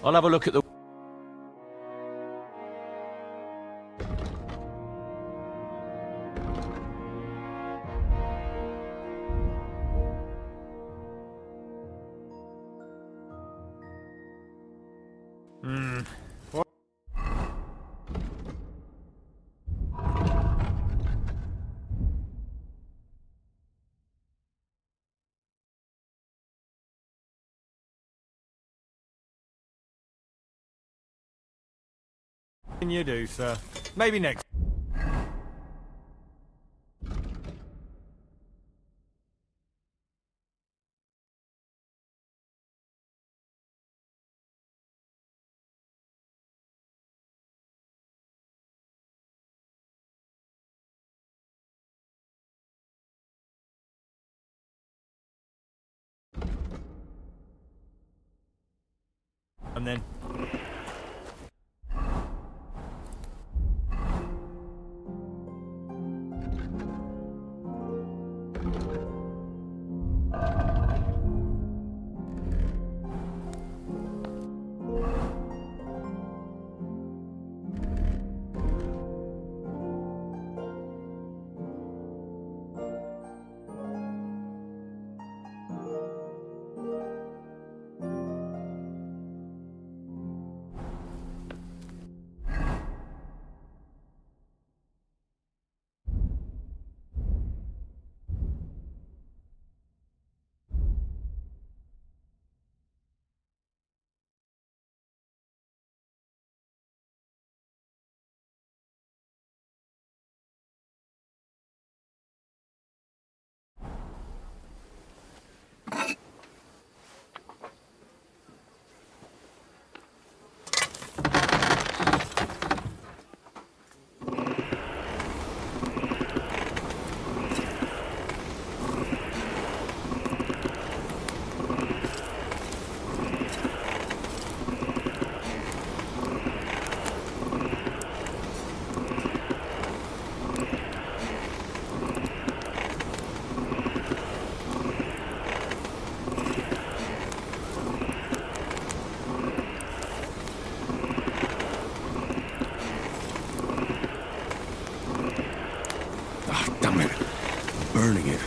I'll have a look at the... What can you do, sir? Maybe next. And then... Damn it. Burning it.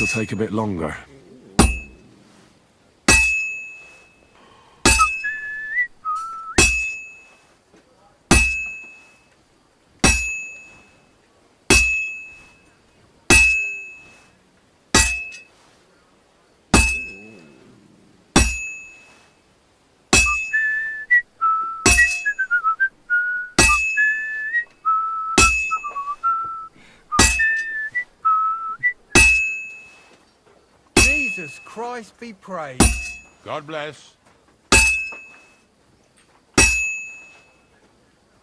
This'll take a bit longer. Jesus Christ be praised. God bless.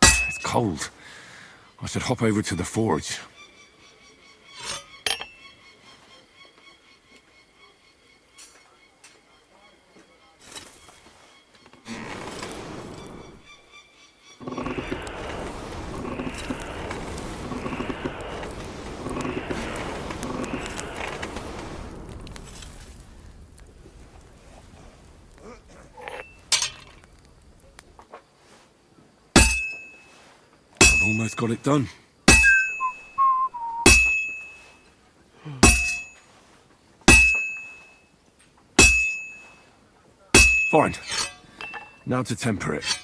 It's cold. I should hop over to the forge. I've almost got it done. Fine. Now to temper it.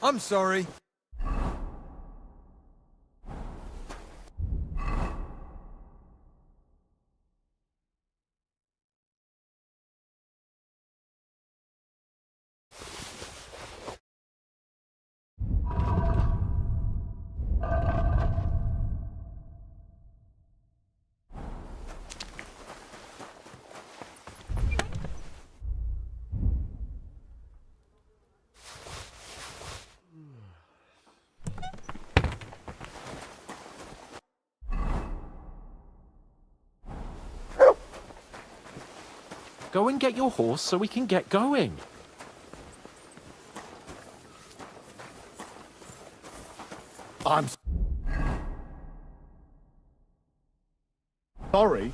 I'm sorry. Go and get your horse so we can get going. I'm sorry.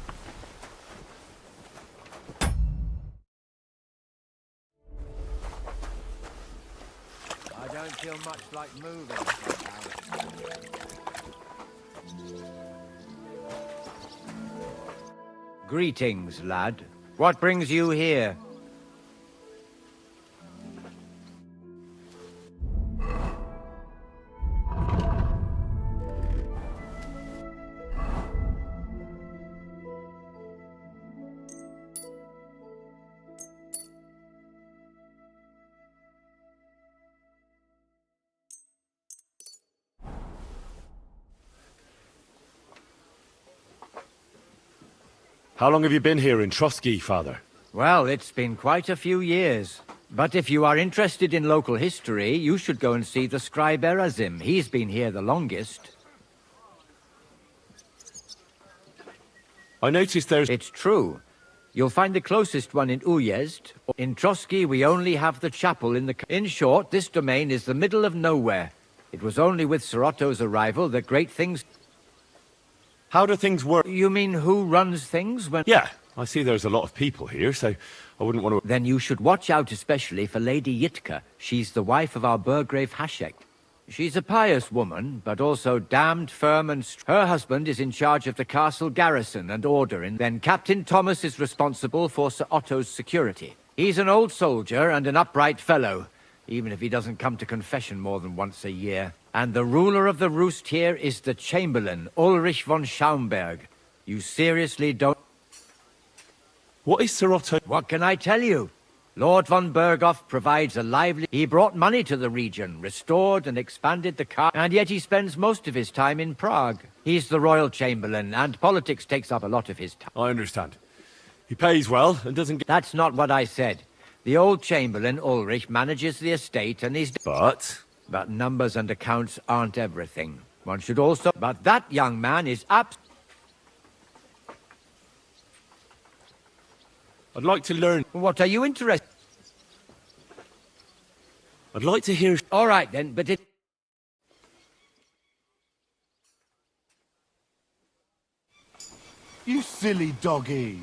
I don't feel much like moving. Greetings, lad. What brings you here? How long have you been here in Trotsky, Father? Well, it's been quite a few years. But if you are interested in local history, you should go and see the scribe Erazim. He's been here the longest. I noticed there's... It's true. You'll find the closest one in Uyezd. In Trotsky, we only have the chapel in the... In short, this domain is the middle of nowhere. It was only with Sir Otto's arrival that great things... How do things work? You mean who runs things when... Yeah, I see there's a lot of people here, so I wouldn't want to... Then you should watch out especially for Lady Yitka. She's the wife of our Burgrave Hashek. She's a pious woman, but also damned firm and... Her husband is in charge of the castle garrison and order, and then Captain Thomas is responsible for Sir Otto's security. He's an old soldier and an upright fellow, even if he doesn't come to confession more than once a year. And the ruler of the roost here is the Chamberlain, Ulrich von Schaumburg. You seriously don't... What is Sir Otto? What can I tell you? Lord von Berghoff provides a lively... He brought money to the region, restored and expanded the and yet he spends most of his time in Prague. He's the royal chamberlain, and politics takes up a lot of his time. I understand. He pays well and doesn't get... That's not what I said. The old chamberlain, Ulrich, manages the estate and he's... But numbers and accounts aren't everything. One should also... But that young man is up... I'd like to learn... What are you interested... I'd like to hear... All right then, but it... You silly doggy.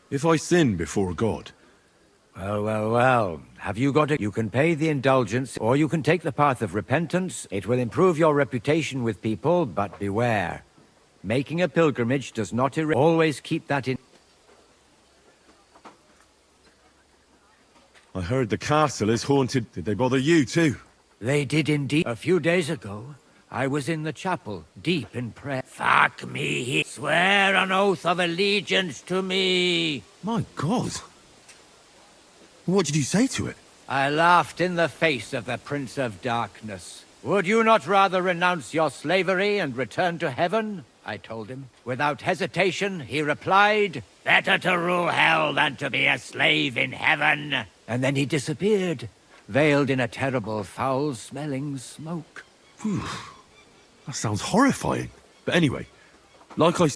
If I sin before God... Well. Have you got it? You can pay the indulgence, or you can take the path of repentance. It will improve your reputation with people, but beware. Making a pilgrimage does not always keep that in... I heard the castle is haunted. Did they bother you too? They did indeed. A few days ago, I was in the chapel, deep in prayer. Fuck me. Swear an oath of allegiance to me. My God. What did you say to it? I laughed in the face of the Prince of Darkness. Would you not rather renounce your slavery and return to heaven? I told him. Without hesitation, he replied, better to rule hell than to be a slave in heaven. And then he disappeared, veiled in a terrible, foul-smelling smoke. That sounds horrifying. But anyway, like I...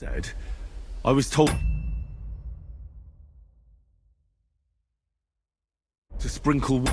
Dead. I was told to sprinkle.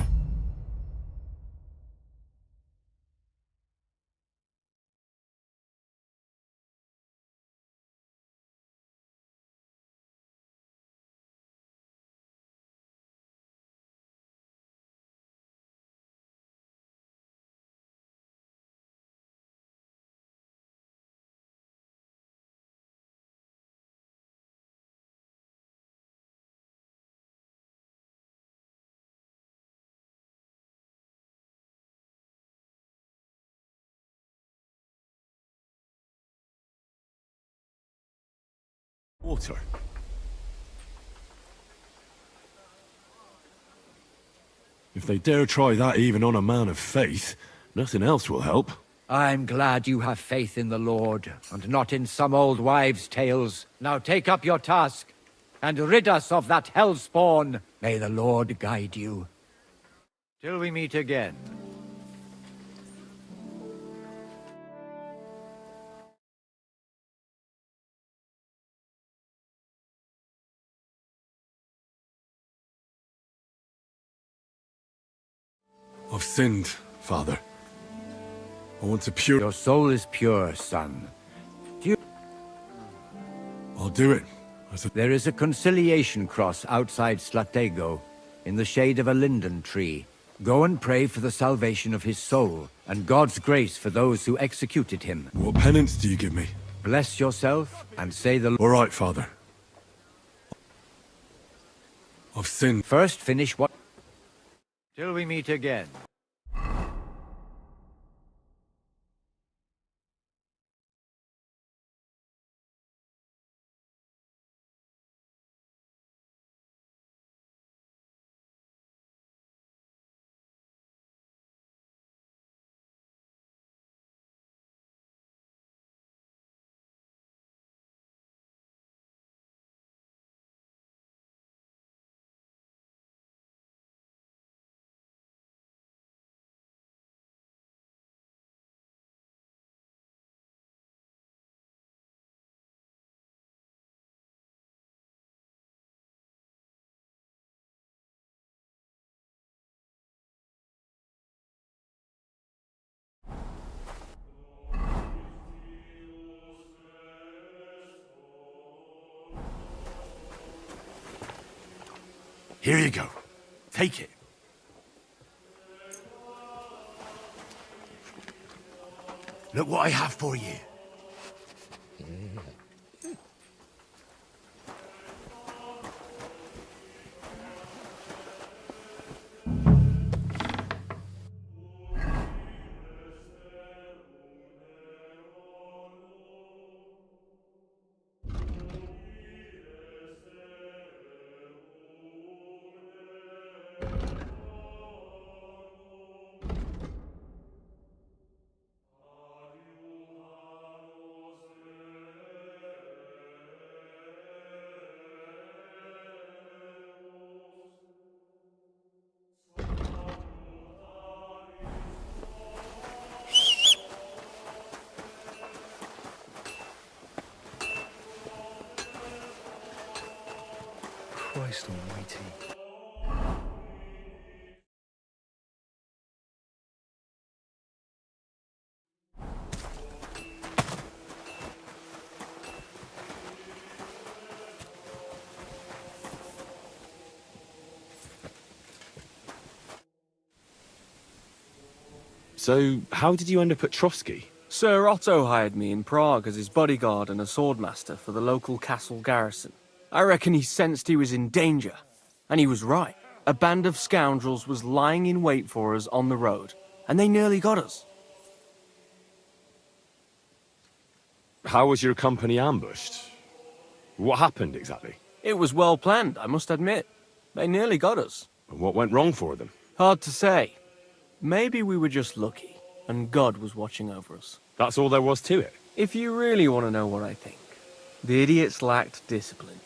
Water. If they dare try that even on a man of faith, nothing else will help. I'm glad you have faith in the Lord, and not in some old wives' tales. Now take up your task, and rid us of that hellspawn. May the Lord guide you. Till we meet again. I've sinned, Father. I want to pure. Your soul is pure, son. I'll do it. There is a conciliation cross outside Slatego, in the shade of a linden tree. Go and pray for the salvation of his soul, and God's grace for those who executed him. What penance do you give me? Bless yourself, and say the... All right, Father. I've sinned. First finish what... Till we meet again. Here you go. Take it. Look what I have for you. Christ almighty. So, how did you end up at Trotsky? Sir Otto hired me in Prague as his bodyguard and a swordmaster for the local castle garrison. I reckon he sensed he was in danger. And he was right. A band of scoundrels was lying in wait for us on the road, and they nearly got us. How was your company ambushed? What happened exactly? It was well planned, I must admit. They nearly got us. And what went wrong for them? Hard to say. Maybe we were just lucky, and God was watching over us. That's all there was to it? If you really want to know what I think, the idiots lacked discipline.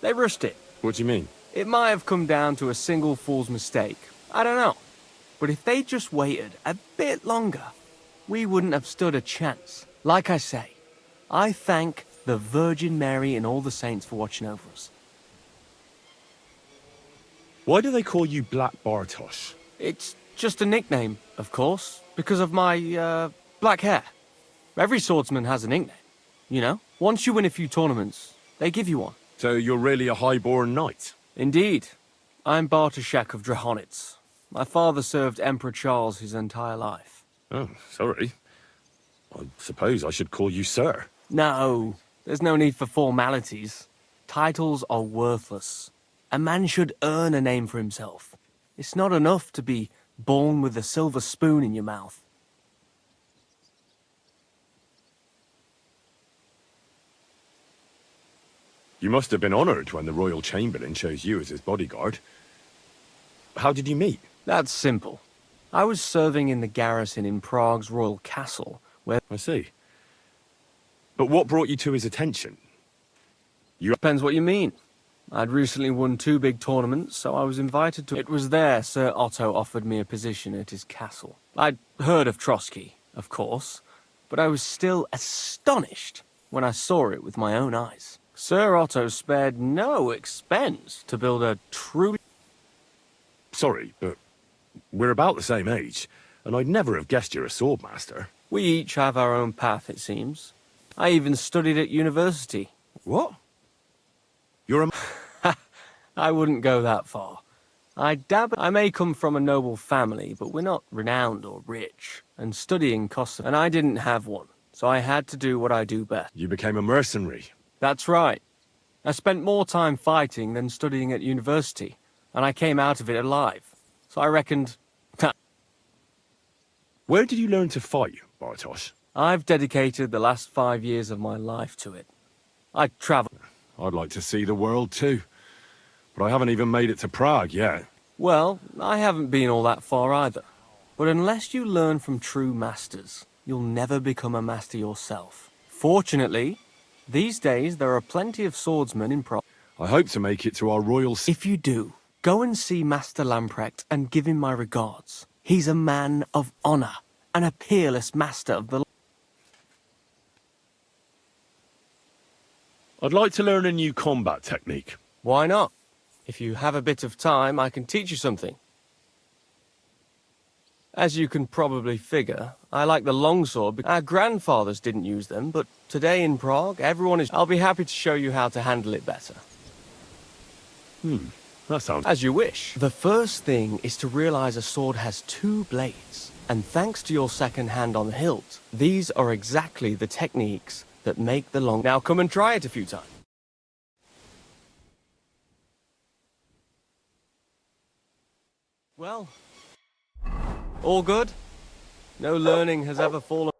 They rushed it. What do you mean? It might have come down to a single fool's mistake. I don't know. But if they just waited a bit longer, we wouldn't have stood a chance. Like I say, I thank the Virgin Mary and all the saints for watching over us. Why do they call you Black Bartosz? It's just a nickname, of course, because of my, black hair. Every swordsman has a nickname, you know? Once you win a few tournaments, they give you one. So you're really a highborn knight? Indeed. I'm Bartoszek of Drahonitz. My father served Emperor Charles his entire life. Oh, sorry. I suppose I should call you sir. No, there's no need for formalities. Titles are worthless. A man should earn a name for himself. It's not enough to be born with a silver spoon in your mouth. You must have been honored when the royal chamberlain chose you as his bodyguard. How did you meet? That's simple. I was serving in the garrison in Prague's royal castle, where... I see. But what brought you to his attention? Depends what you mean. I'd recently won 2 big tournaments, so I was invited to... It was there Sir Otto offered me a position at his castle. I'd heard of Trotsky, of course, but I was still astonished when I saw it with my own eyes. Sir Otto spared no expense to build a truly... Sorry, but we're about the same age, and I'd never have guessed you're a swordmaster. We each have our own path, it seems. I even studied at university. What? You're a... I wouldn't go that far. I may come from a noble family, but we're not renowned or rich, and studying costs... And I didn't have one, so I had to do what I do best. You became a mercenary. That's right. I spent more time fighting than studying at university, and I came out of it alive. So I reckoned... Where did you learn to fight, Bartosz? I've dedicated the last 5 years of my life to it. I travel... I'd like to see the world too. But I haven't even made it to Prague yet. Well, I haven't been all that far either. But unless you learn from true masters, you'll never become a master yourself. Fortunately, these days there are plenty of swordsmen in Prague. I hope to make it to our royal... If you do, go and see Master Lamprecht and give him my regards. He's a man of honor and a peerless master of the... I'd like to learn a new combat technique. Why not? If you have a bit of time, I can teach you something. As you can probably figure, I like the longsword because our grandfathers didn't use them, but today in Prague, everyone is... I'll be happy to show you how to handle it better. That sounds... As you wish. The first thing is to realize a sword has 2 blades, and thanks to your second hand on the hilt, these are exactly the techniques that make the long... Now come and try it a few times. Well, all good? No learning has ever fallen...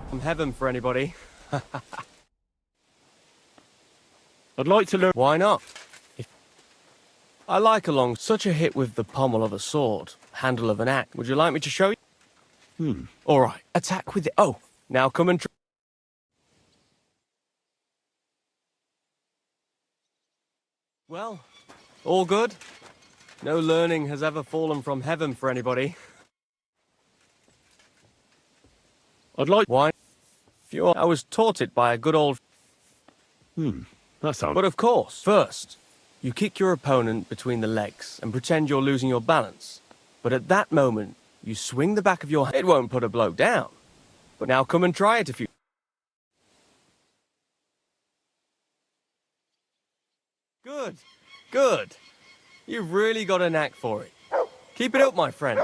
from heaven for anybody. I'd like to learn... Why not? I like such a hit with the pommel of a sword, handle of an axe. Would you like me to show you? All right, attack with it. Oh, now come and try. Well, all good? No learning has ever fallen from heaven for anybody. I'd like... Why? I was taught it by a good old... That sounds... But of course, first, you kick your opponent between the legs and pretend you're losing your balance. But at that moment, you swing the back of your hand. It won't put a blow down. But now come and try it if you... Good, good. You've really got a knack for it. Keep it up, my friend.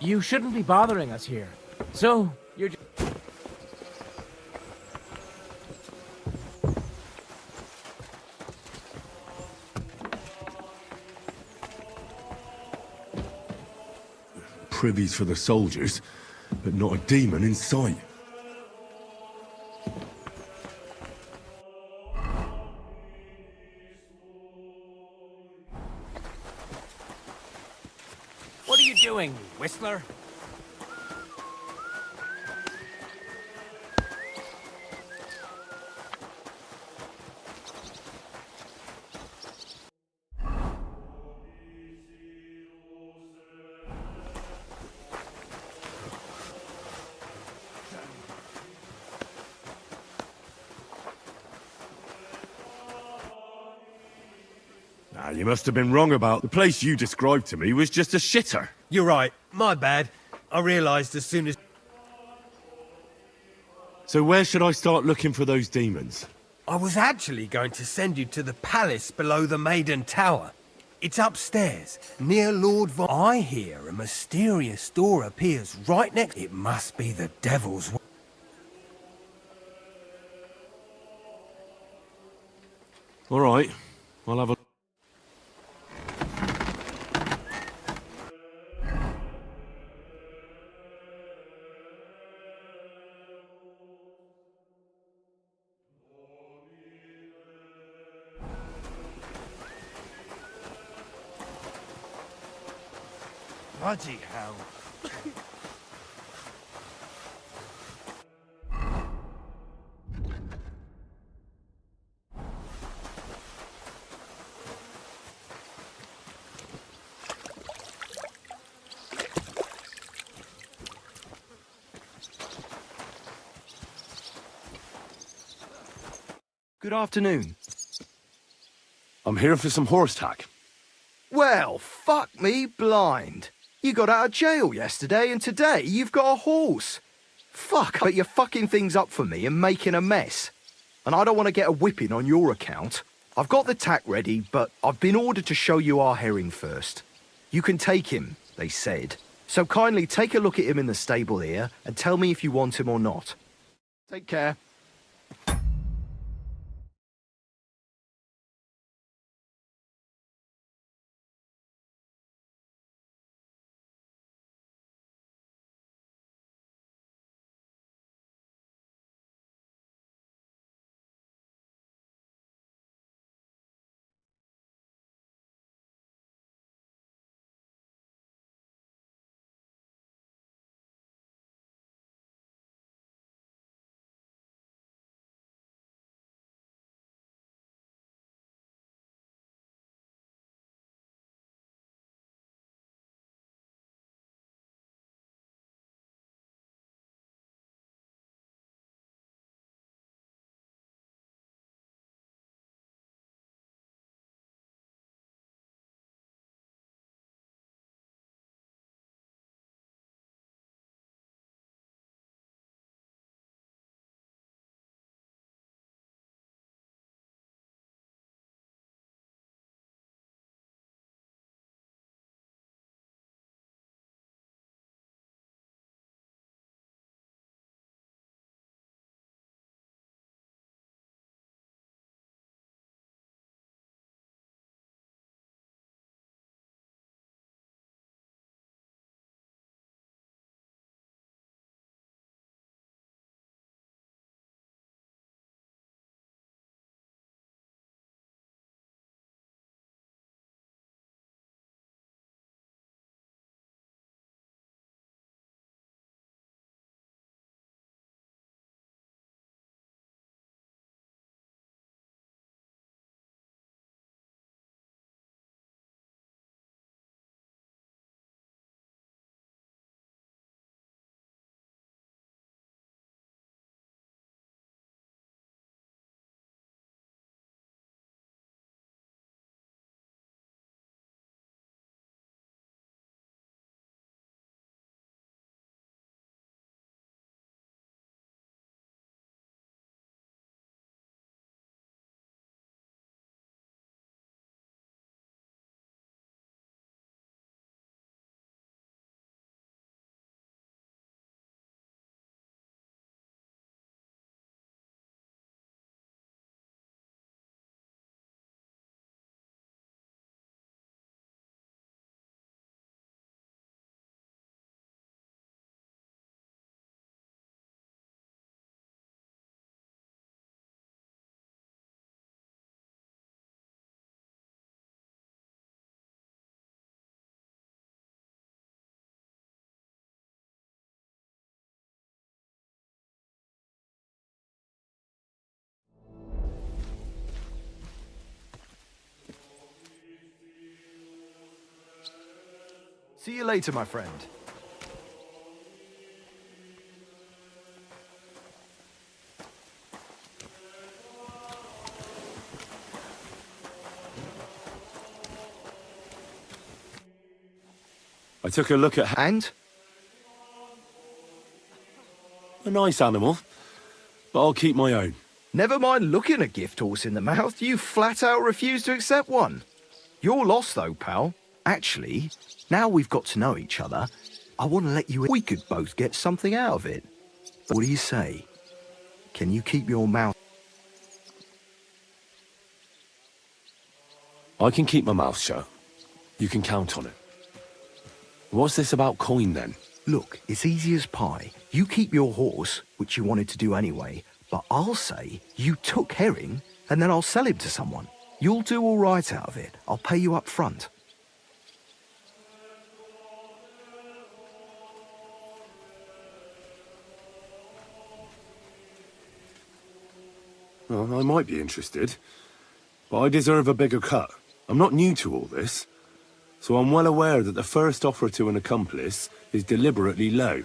You shouldn't be bothering us here. So, you're just... Privies for the soldiers, but not a demon in sight. What are you doing, Whistler? Ah, you must have been wrong about... The place you described to me was just a shitter. You're right. My bad. I realised as soon as... So where should I start looking for those demons? I was actually going to send you to the palace below the Maiden Tower. It's upstairs, near Lord Von... I hear a mysterious door appears right next... It must be the devil's... All right, I'll have a... Bloody hell. Good afternoon. I'm here for some horse tack. Well, fuck me blind. You got out of jail yesterday and today you've got a horse. Fuck, but you're fucking things up for me and making a mess. And I don't want to get a whipping on your account. I've got the tack ready, but I've been ordered to show you our herring first. You can take him, they said. So kindly take a look at him in the stable here and tell me if you want him or not. Take care. See you later, my friend. I took a look at And? a nice animal, but I'll keep my own. Never mind looking a gift horse in the mouth, you flat out refuse to accept one. You're lost though, pal. Actually, now we've got to know each other, I want to let you in. We could both get something out of it. What do you say? Can you keep your mouth? I can keep my mouth shut. You can count on it. What's this about coin then? Look, it's easy as pie. You keep your horse, which you wanted to do anyway, but I'll say you took Herring, and then I'll sell him to someone. You'll do all right out of it. I'll pay you up front. Well, I might be interested, but I deserve a bigger cut. I'm not new to all this, so I'm well aware that the first offer to an accomplice is deliberately low,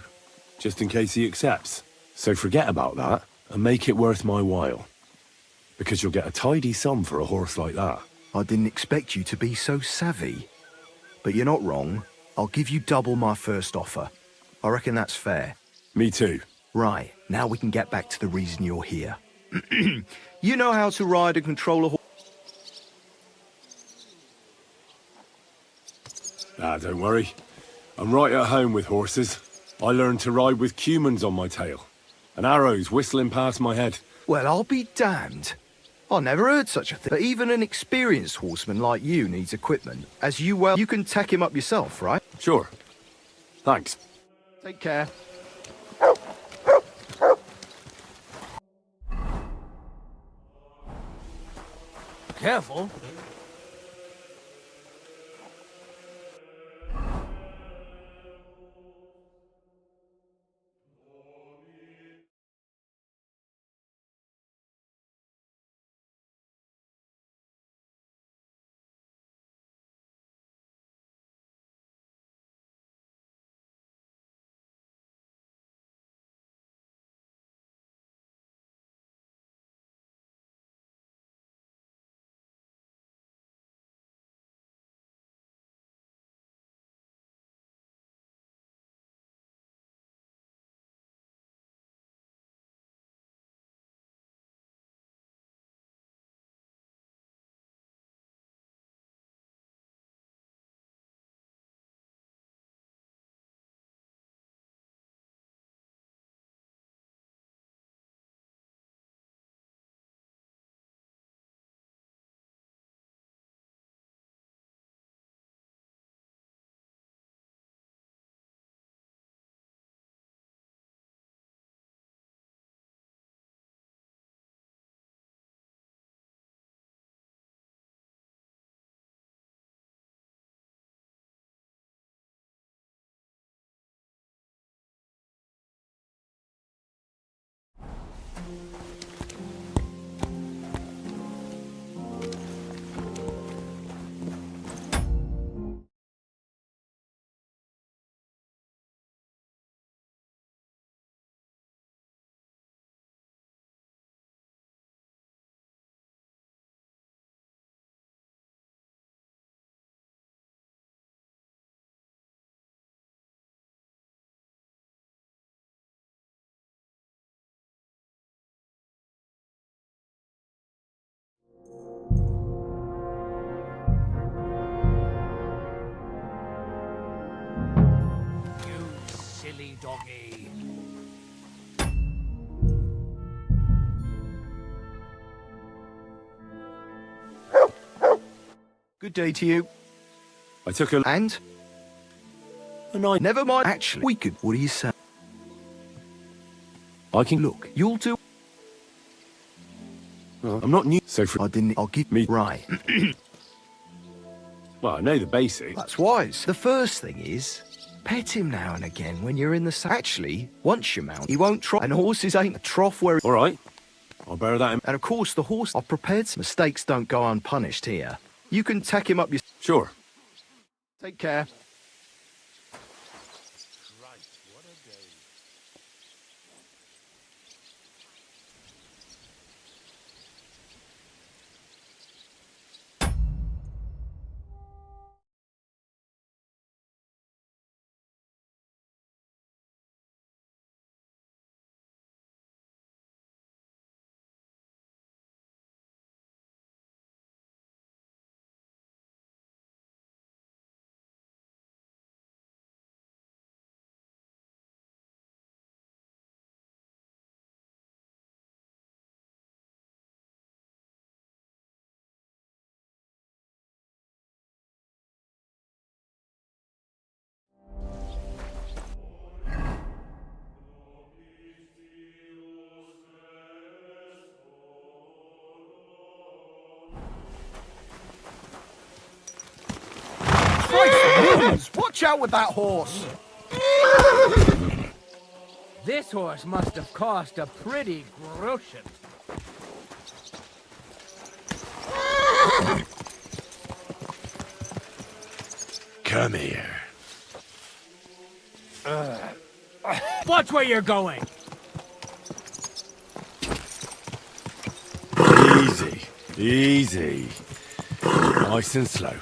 just in case he accepts. So forget about that and make it worth my while, because you'll get a tidy sum for a horse like that. I didn't expect you to be so savvy. But you're not wrong. I'll give you double my first offer. I reckon that's fair. Me too. Right, now we can get back to the reason you're here. You know how to ride and control a horse? Don't worry. I'm right at home with horses. I learned to ride with cumans on my tail, and arrows whistling past my head. Well, I'll be damned. I never heard such a thing. But even an experienced horseman like you needs equipment. As you well, you can tack him up yourself, right? Sure. Thanks. Take care. Careful. Silly doggy. Good day to you. I took a... And? night. Never mind. Actually, we could. What do you say? I can... Look, you'll do. I'm not new, so for... I didn't. I'll give Me- right. Well, I know the basics. That's wise. The first thing is, pet him now and again when you're in the Actually, once you mount, he won't trough. And horses ain't a trough where... All right. I'll bear that in... And of course, the horse are prepared. Mistakes don't go unpunished here. You can tack him up your... Sure. Take care. Watch out with that horse! This horse must have cost a pretty groschen. Come here. Watch where you're going! Easy, easy. Nice and slow.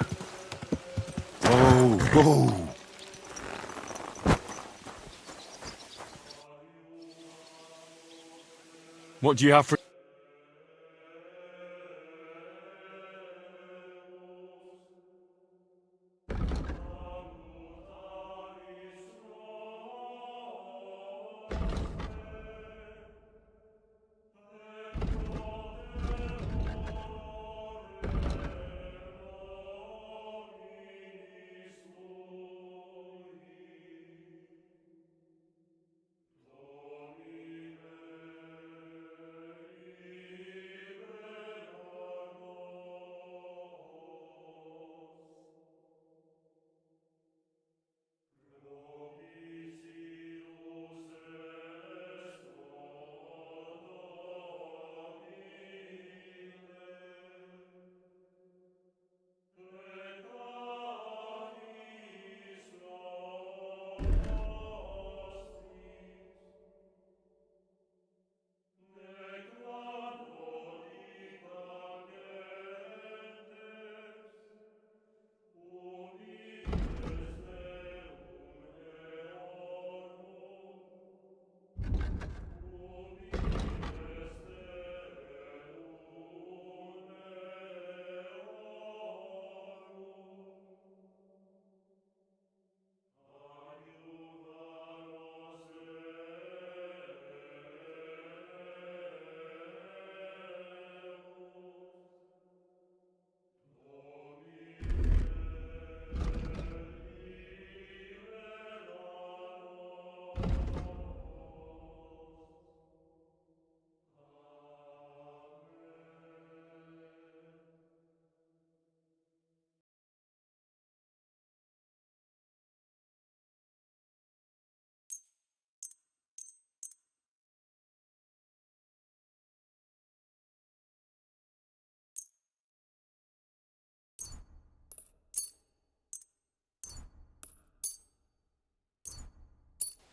Whoa, whoa. What do you have for...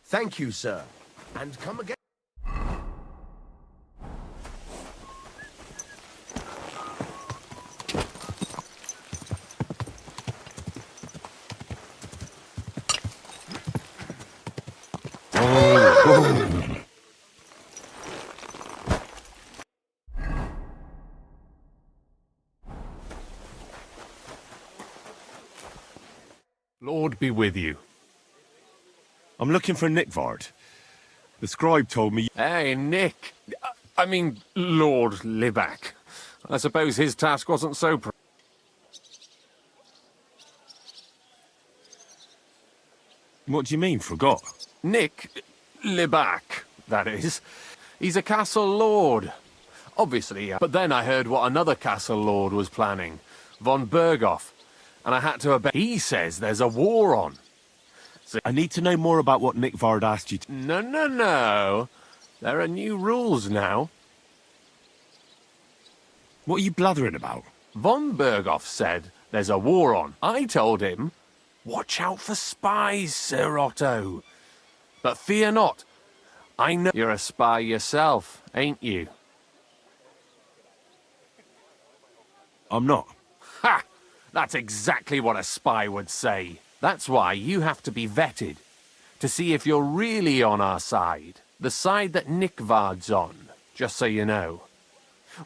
Thank you, sir. And come again. Lord be with you. I'm looking for Nickvard. The scribe told me... Hey, Nick. I mean, Lord Libak. I suppose his task wasn't so... What do you mean, forgot? Nick Libak, that is. He's a castle lord. Obviously, but then I heard what another castle lord was planning. Von Berghoff. And I had to obey. He says there's a war on. So I need to know more about what Nickvard asked you to... No. There are new rules now. What are you blathering about? Von Berghoff said there's a war on. I told him, watch out for spies, Sir Otto. But fear not. I know you're a spy yourself, ain't you? I'm not. Ha! That's exactly what a spy would say. That's why you have to be vetted, to see if you're really on our side. The side that Nickvard's on, just so you know.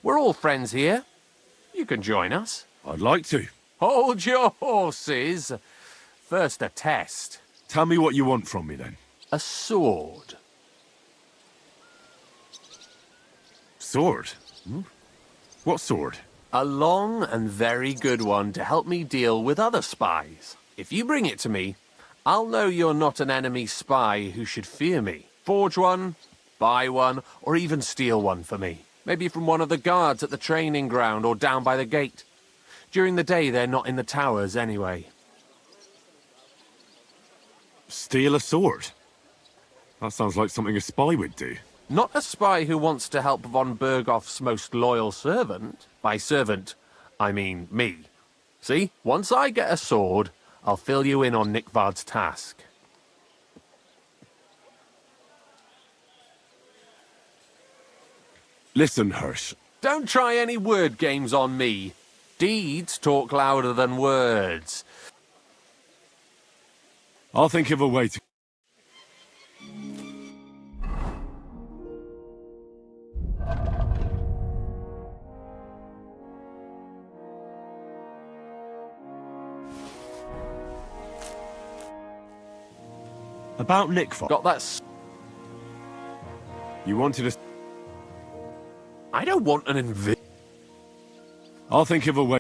We're all friends here. You can join us. I'd like to. Hold your horses. First a test. Tell me what you want from me, then. A sword. Sword? Hmm? What sword? A long and very good one to help me deal with other spies. If you bring it to me, I'll know you're not an enemy spy who should fear me. Forge one, buy one, or even steal one for me. Maybe from one of the guards at the training ground or down by the gate. During the day, they're not in the towers anyway. Steal a sword? That sounds like something a spy would do. Not a spy who wants to help von Bergoff's most loyal servant. By servant, I mean me. See, once I get a sword, I'll fill you in on Nickvard's task. Listen, Hirsch. Don't try any word games on me. Deeds talk louder than words. I'll think of a way to... About Nickvard. Got that You wanted to... I don't want an I'll think of a way...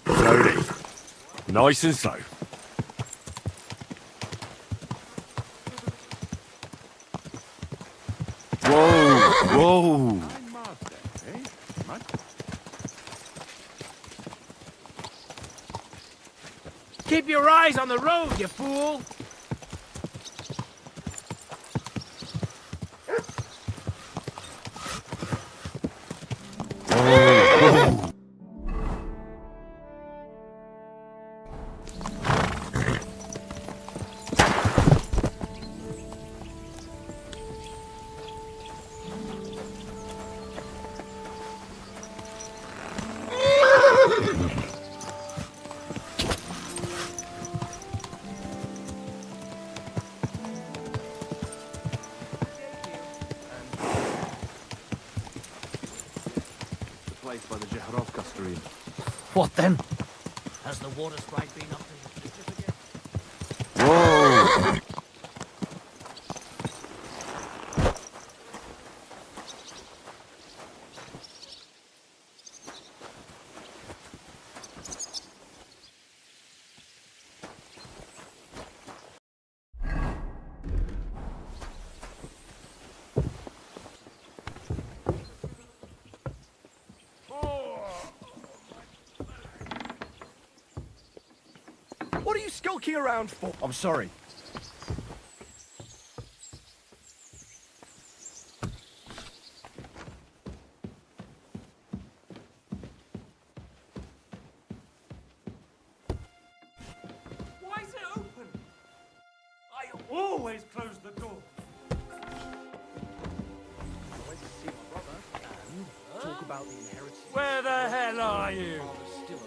Slowly. Nice and slow. Whoa! Keep your eyes on the road, you fool! By the Jehorovka stream. What then? Has the water sprite been up to his features again? Whoa! What are you skulking around for? I'm sorry. Why is it open? I always close the door. I went to see my brother and talk about the inheritance. Where the hell are you? Father's still alive.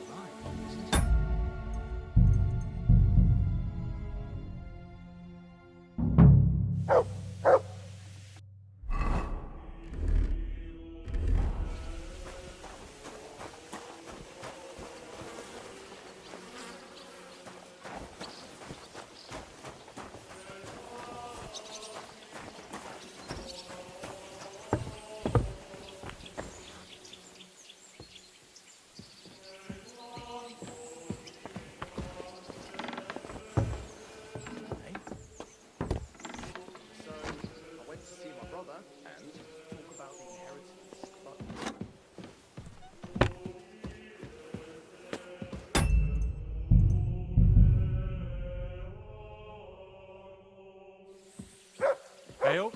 Ale?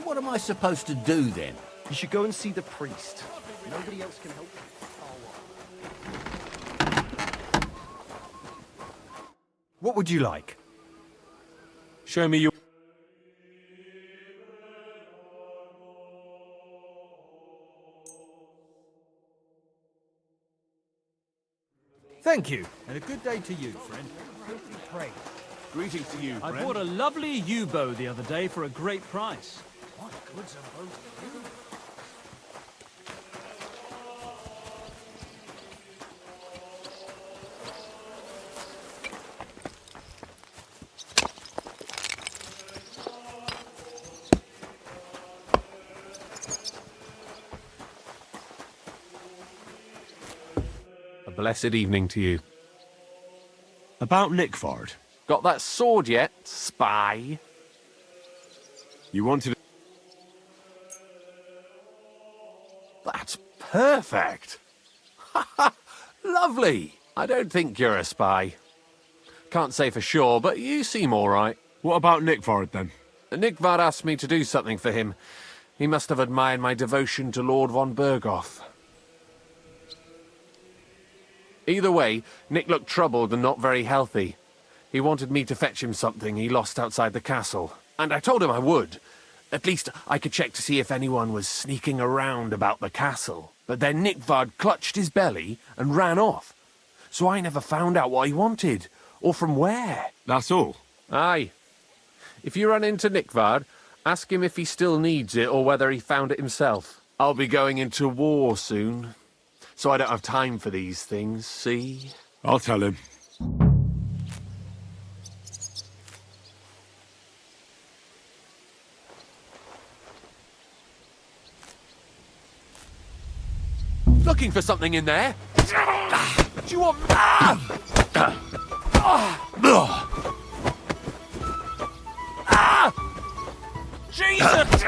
What am I supposed to do then? You should go and see the priest. Nobody else can help you. What would you like? Show me your... Thank you, and a good day to you, friend. Pray. Greetings to you, I friend. bought a lovely yew bow the other day for a great price. What goods are both of you? blessed evening to you. About Nickford. Got that sword yet, spy? You wanted... That's perfect. Lovely. I don't think you're a spy. Can't say for sure, but you seem all right. What about Nickford, then? Nickvard asked me to do something for him. He must have admired my devotion to Lord von Bergoth. Either way, Nick looked troubled and not very healthy. He wanted me to fetch him something he lost outside the castle, and I told him I would. At least I could check to see if anyone was sneaking around about the castle. But then Nickvard clutched his belly and ran off. So I never found out what he wanted, or from where. That's all? Aye. If you run into Nickvard, ask him if he still needs it or whether he found it himself. I'll be going into war soon, so I don't have time for these things, see? I'll tell him. Looking for something in there? Do you want... Jesus!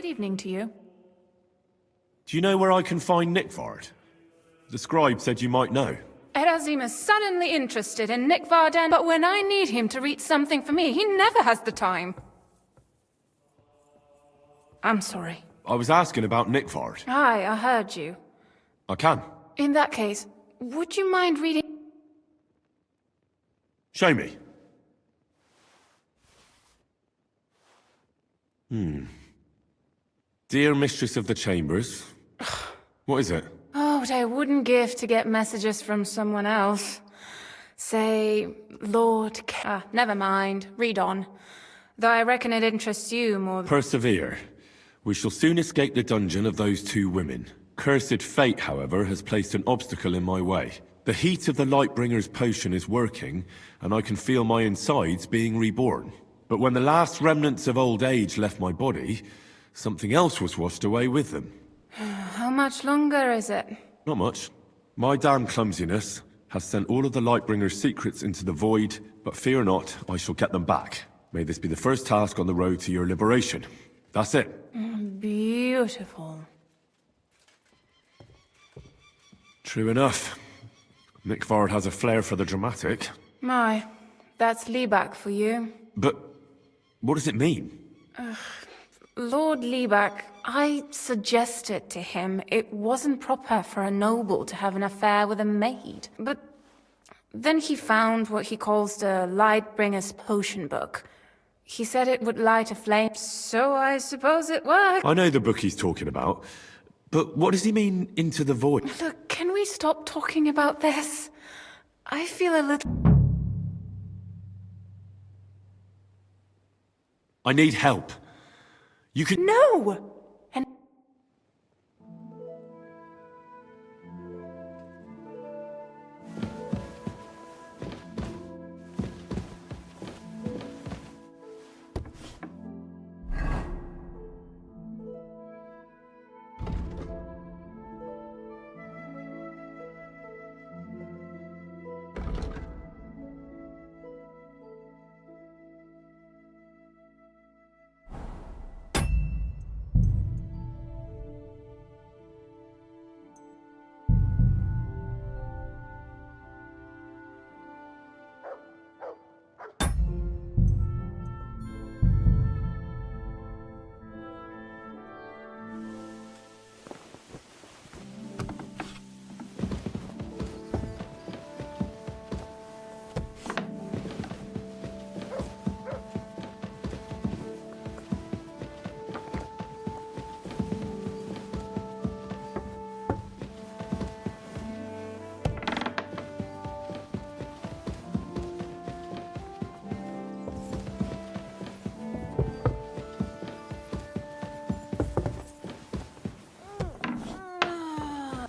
Good evening to you. Do you know where I can find Nickford? The scribe said you might know. Erazim is suddenly interested in Nick Varden, but when I need him to read something for me, he never has the time. I'm sorry. I was asking about Nickford. Aye, I heard you. I can. In that case, would you mind reading... Show me. Dear Mistress of the Chambers. What is it? Oh, what I wouldn't give to get messages from someone else. Say, Lord... never mind. Read on. Though I reckon it interests you more... Persevere. We shall soon escape the dungeon of those two women. Cursed fate, however, has placed an obstacle in my way. The heat of the Lightbringer's potion is working, and I can feel my insides being reborn. But when the last remnants of old age left my body, something else was washed away with them. How much longer is it? Not much. My damn clumsiness has sent all of the Lightbringer's secrets into the void, but fear not, I shall get them back. May this be the first task on the road to your liberation. That's it. Beautiful. True enough. Nickvard has a flair for the dramatic. My, that's Liebach for you. But what does it mean? Lord Liebach, I suggested to him it wasn't proper for a noble to have an affair with a maid. But then he found what he calls the Lightbringer's potion book. He said it would light a flame, so I suppose it worked. I know the book he's talking about, but what does he mean, into the void? Look, can we stop talking about this? I feel a little... I need help. You can... No! And...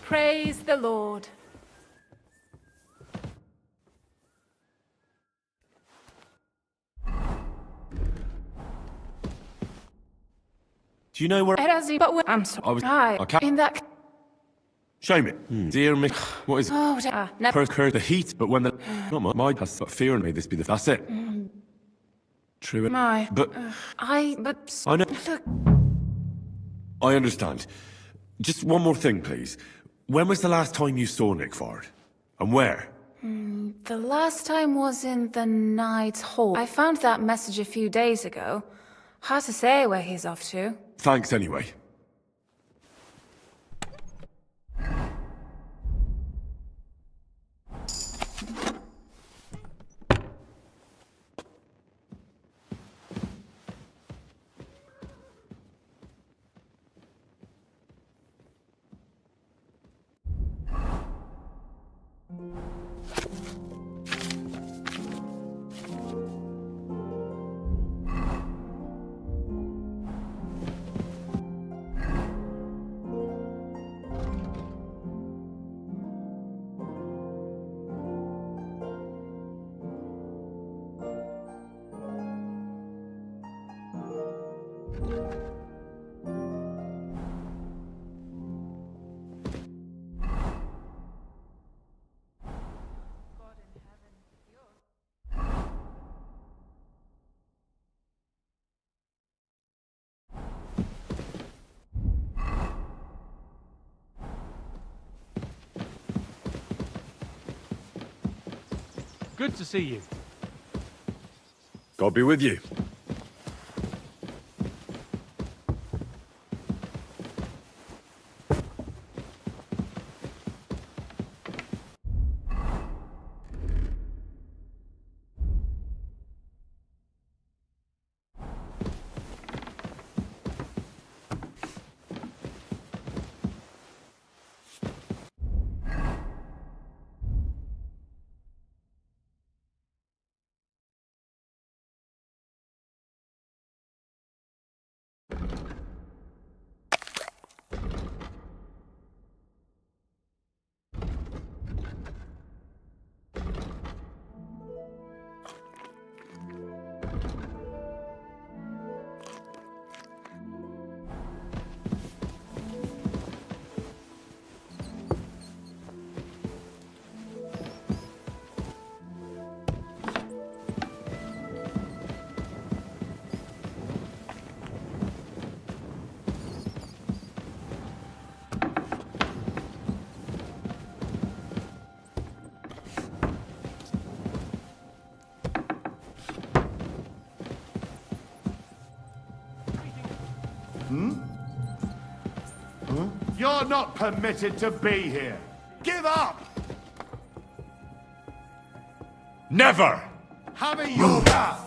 Praise the Lord. Do you know where... I'm sorry. I can't... In that... Show me. Dear me, what is... Oh, never... the heat, but when the... Not my has but fear in me, this be the... That's it. True. My... But... I know... Look... I understand. Just one more thing, please. When was the last time you saw Nickvard? And where? The last time was in the Knight's Hall. I found that message a few days ago. Hard to say where he's off to. Thanks anyway. Good to see you. God be with you. You're not permitted to be here. Give up! Never! Have a yoga!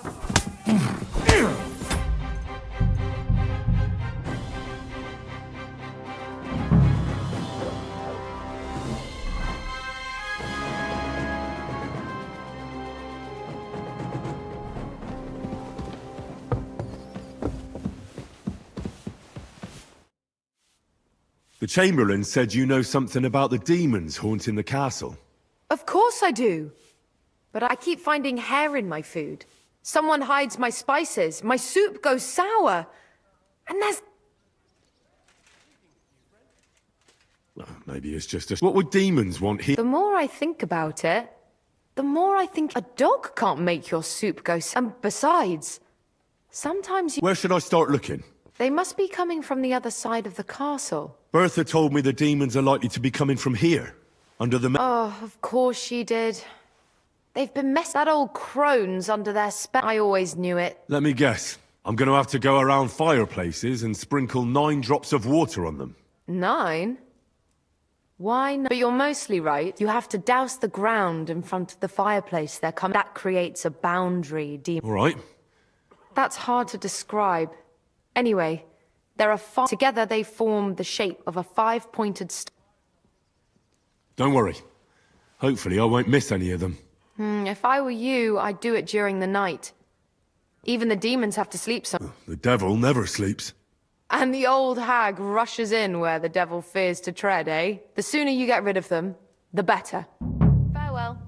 The Chamberlain said you know something about the demons haunting the castle. Of course I do. But I keep finding hair in my food. Someone hides my spices. My soup goes sour. And there's... Well, maybe it's just a... What would demons want here? The more I think about it, the more I think a dog can't make your soup go sour. And besides, sometimes you... Where should I start looking? They must be coming from the other side of the castle. Bertha told me the demons are likely to be coming from here, under the... Oh, of course she did. They've been that old crone's under their spell. I always knew it. Let me guess. I'm going to have to go around fireplaces and sprinkle 9 drops of water on them. 9? Why not? But you're mostly right. You have to douse the ground in front of the fireplace they're coming. That creates a boundary, All right. That's hard to describe. Anyway, there are 5. Together they form the shape of a 5-pointed Don't worry. Hopefully I won't miss any of them. If I were you, I'd do it during the night. Even the demons have to sleep some. The devil never sleeps. And the old hag rushes in where the devil fears to tread, eh? The sooner you get rid of them, the better. Farewell.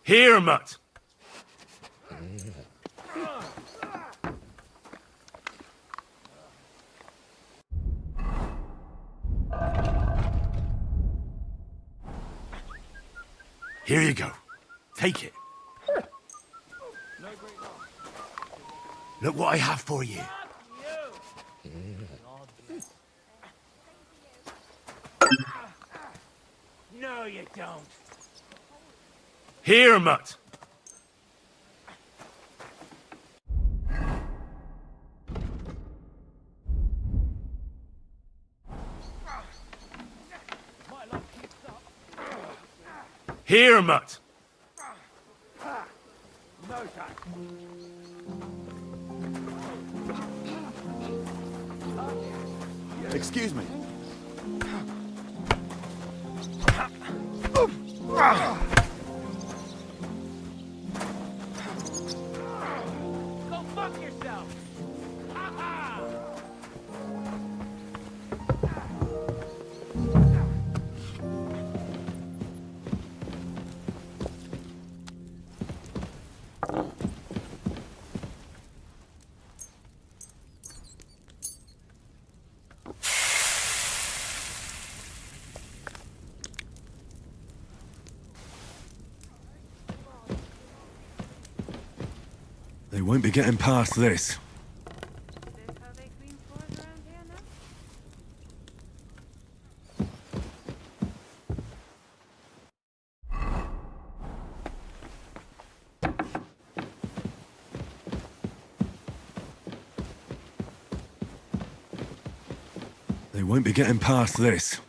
Here, Mutt! Here you go. Take it. Look what I have for you. No, you don't. Here, Mutt! Here, Mutt! No time. Excuse me. Go fuck yourself. Ha ha! They won't be getting past this. They won't be getting past this.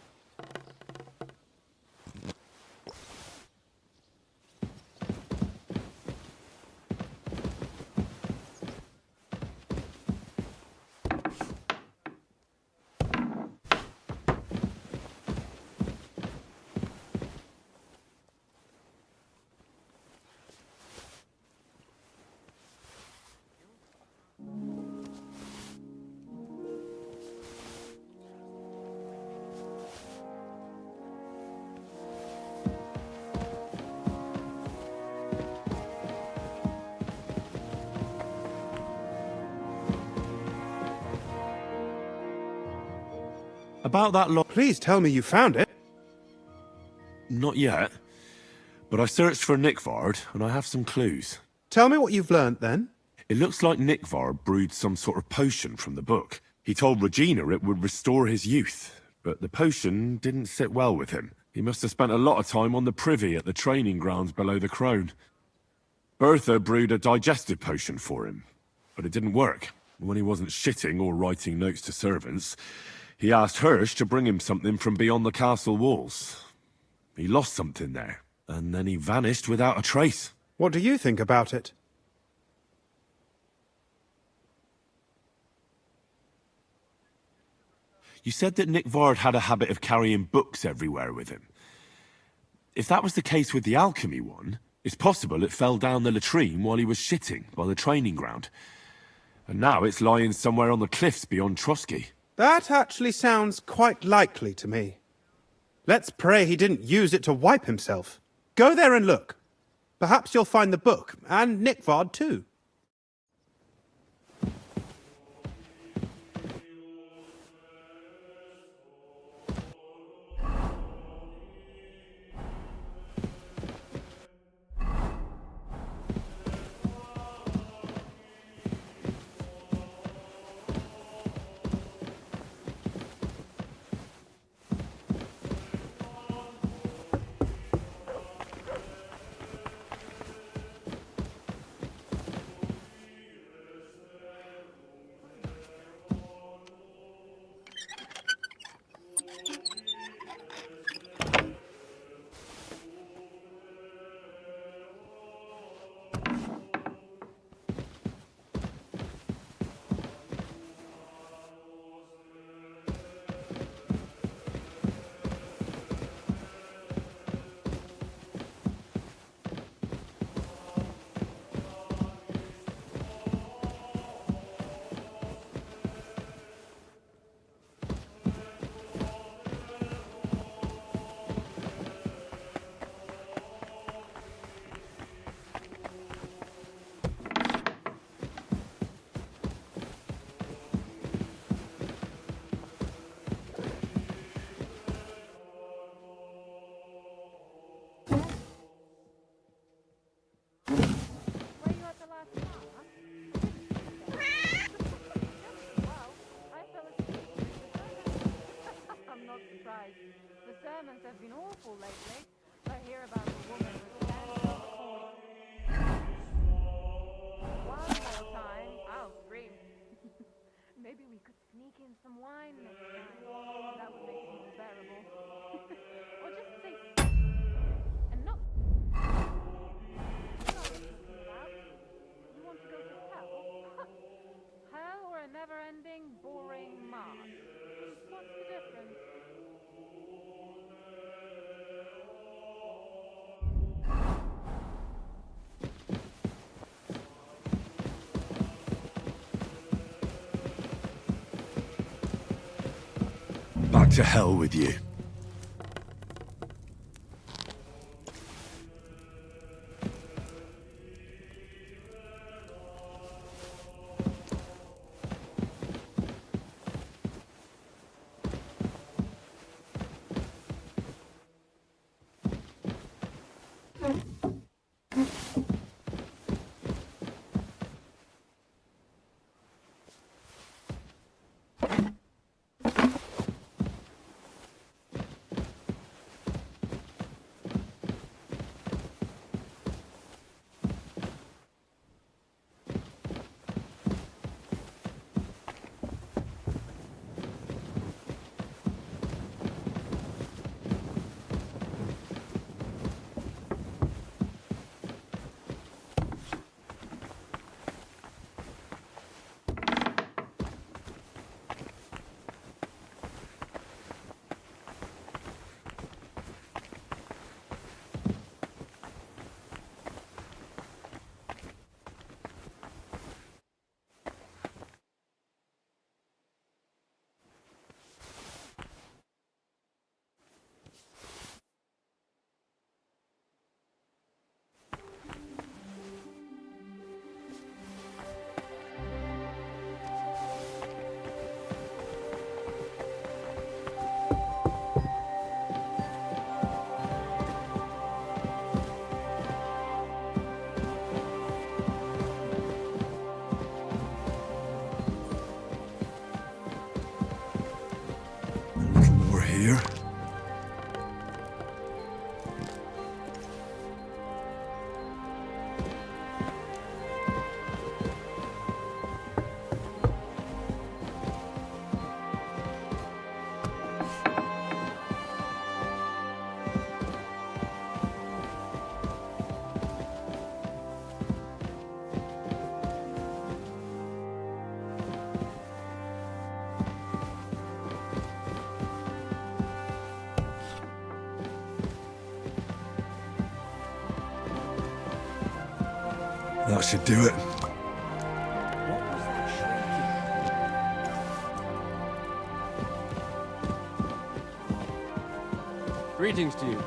About that lot. Please tell me you found it. Not yet. But I searched for Nickvard, and I have some clues. Tell me what you've learnt, then. It looks like Nickvard brewed some sort of potion from the book. He told Regina it would restore his youth, but the potion didn't sit well with him. He must have spent a lot of time on the privy at the training grounds below the Crone. Bertha brewed a digestive potion for him, but it didn't work. When he wasn't shitting or writing notes to servants, he asked Hirsch to bring him something from beyond the castle walls. He lost something there, and then he vanished without a trace. What do you think about it? You said that Nickvard had a habit of carrying books everywhere with him. If that was the case with the alchemy one, it's possible it fell down the latrine while he was shitting by the training ground. And now it's lying somewhere on the cliffs beyond Trotsky. That actually sounds quite likely to me. Let's pray he didn't use it to wipe himself. Go there and look. Perhaps you'll find the book, and Nickvard too. Have been awful lately. I hear about the woman with candles point. One more time, I'll scream. Maybe we could sneak in some wine next time. That would make it more bearable. Or just say and not. You know what I'm talking about. You want to go to hell? Hell or a never-ending, boring march? What's the difference? Back to hell with you. here. That should do it. Greetings to you.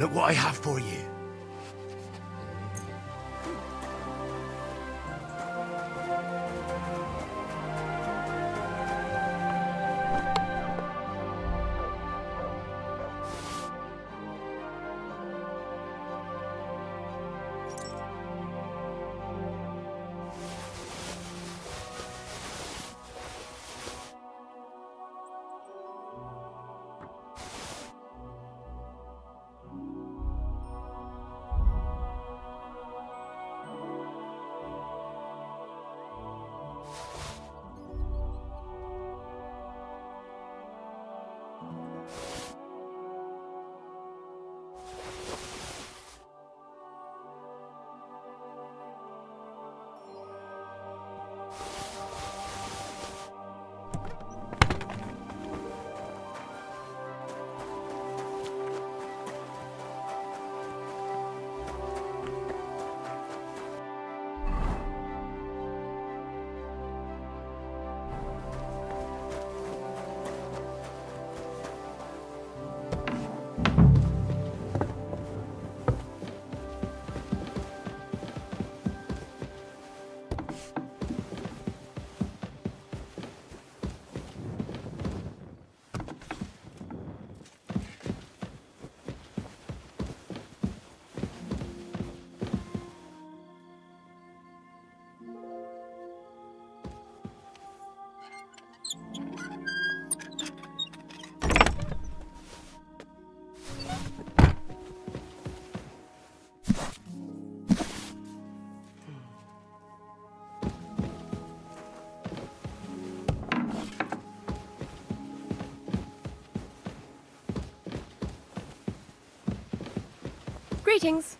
Look what I have for you. Greetings.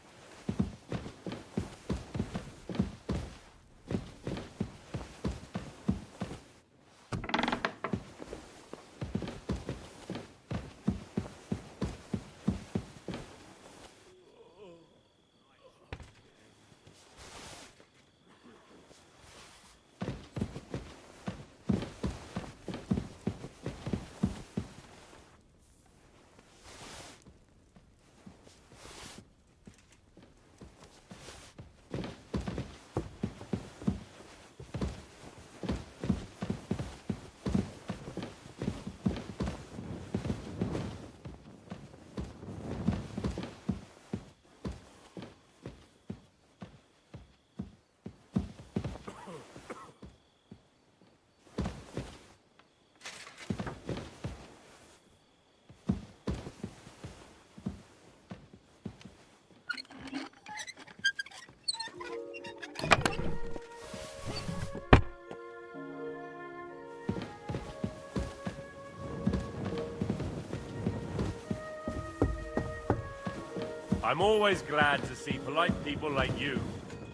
I'm always glad to see polite people like you.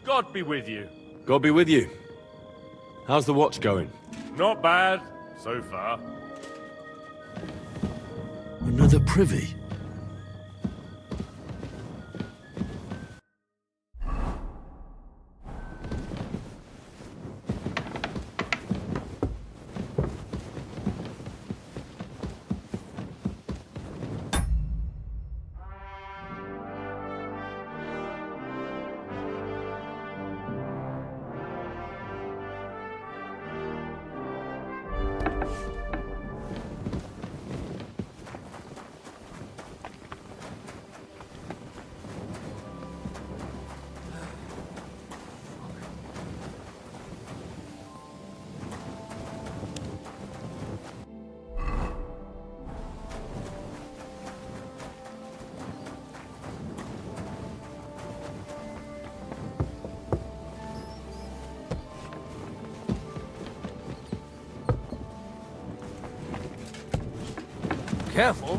God be with you. God be with you. How's the watch going? Not bad, so far. Another privy? Careful.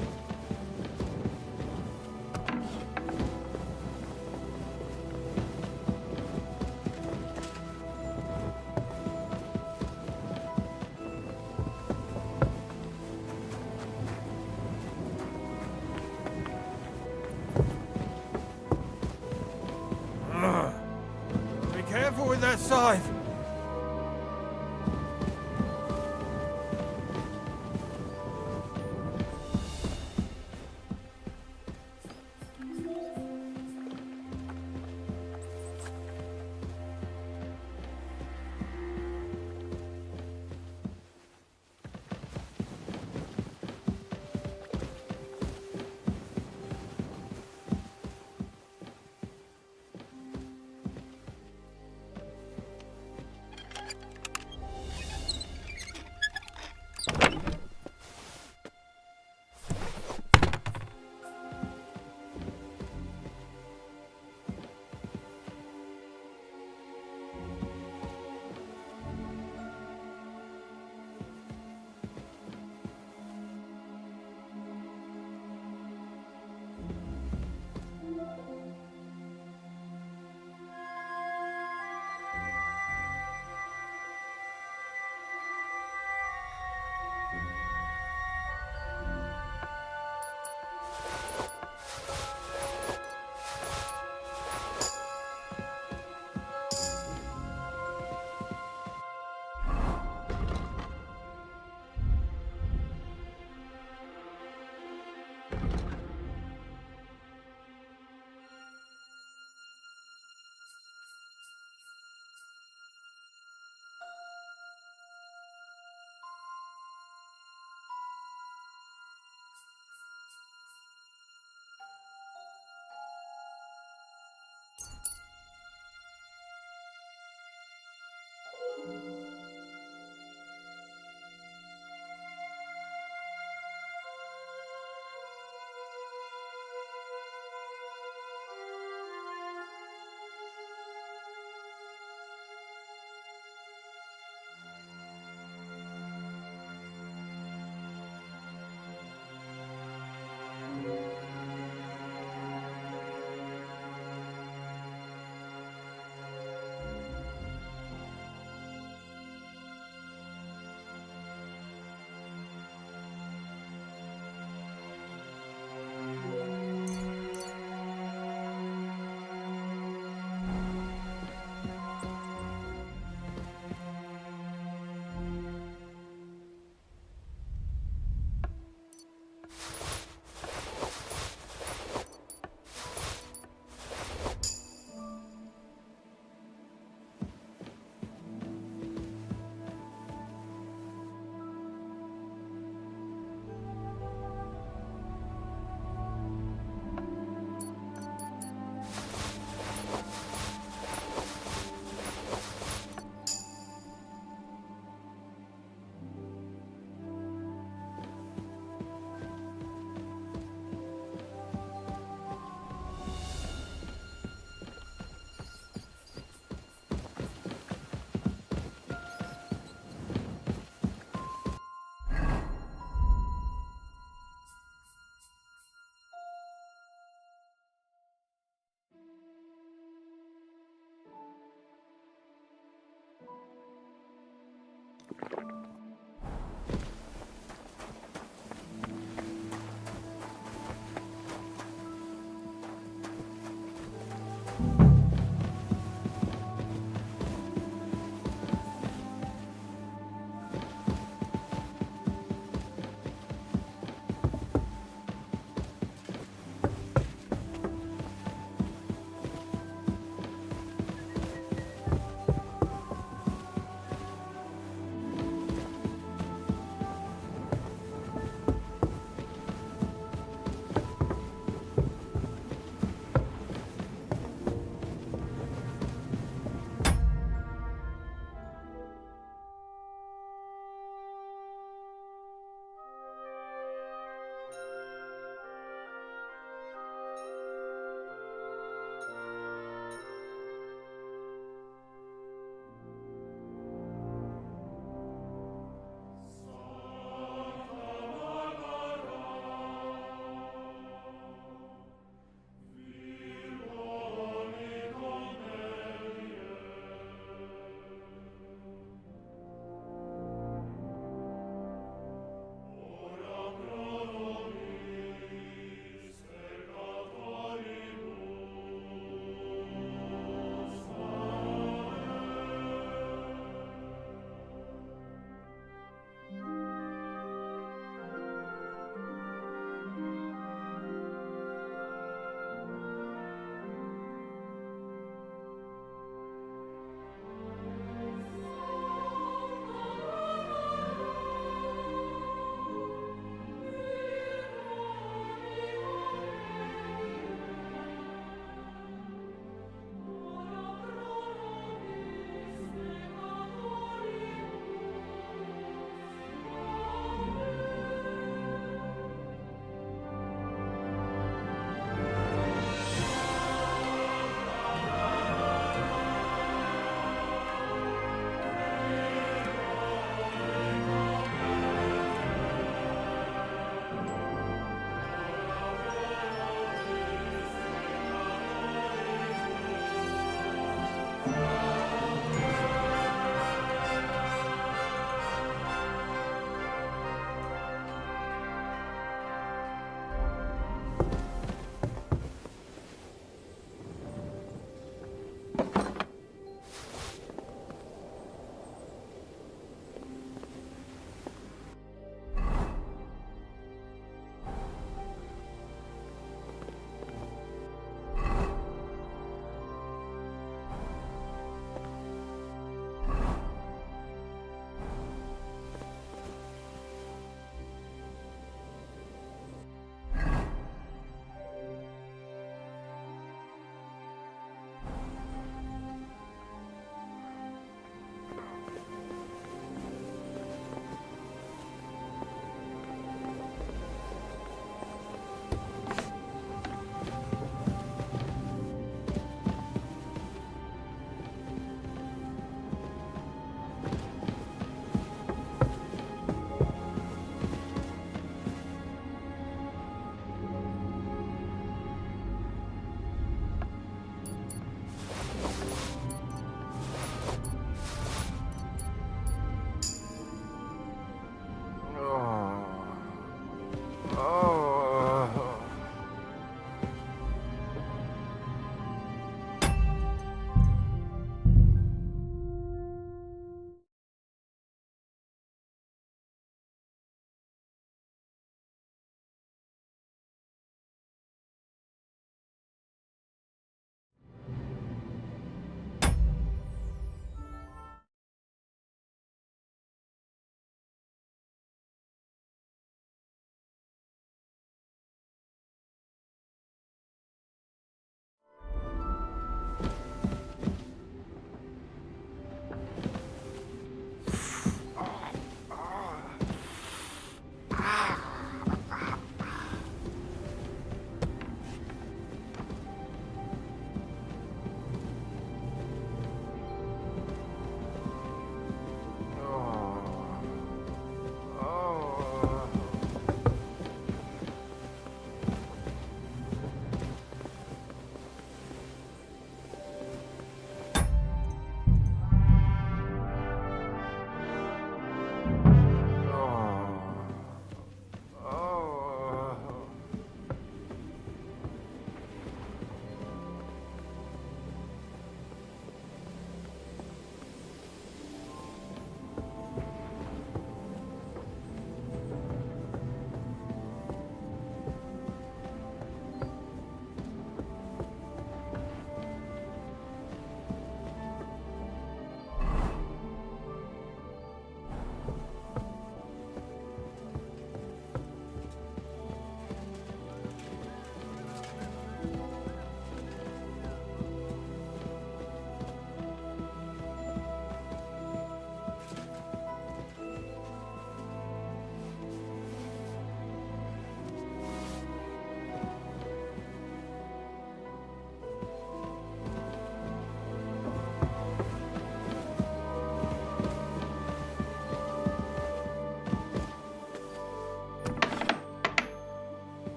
Be careful with that scythe.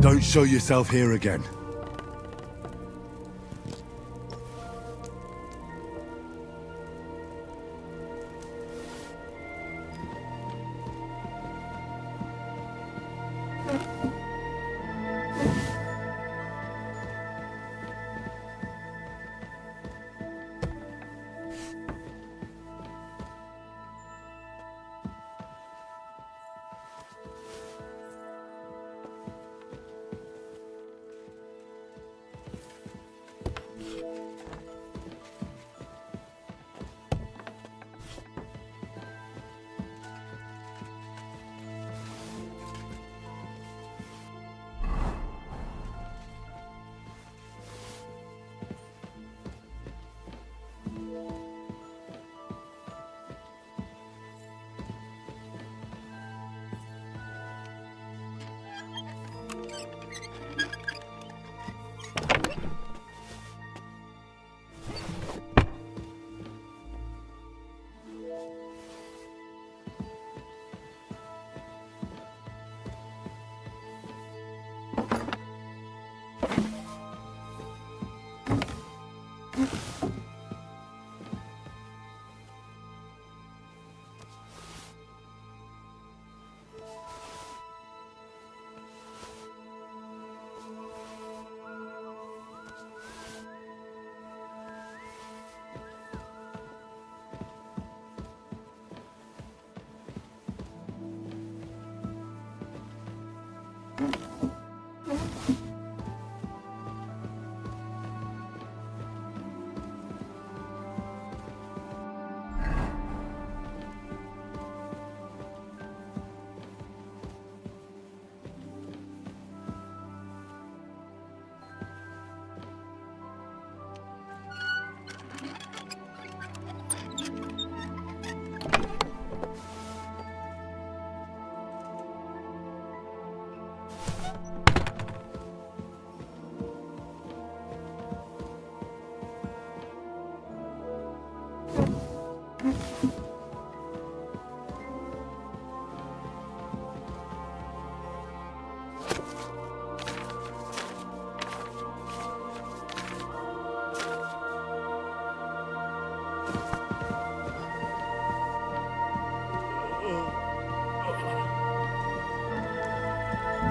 Don't show yourself here again.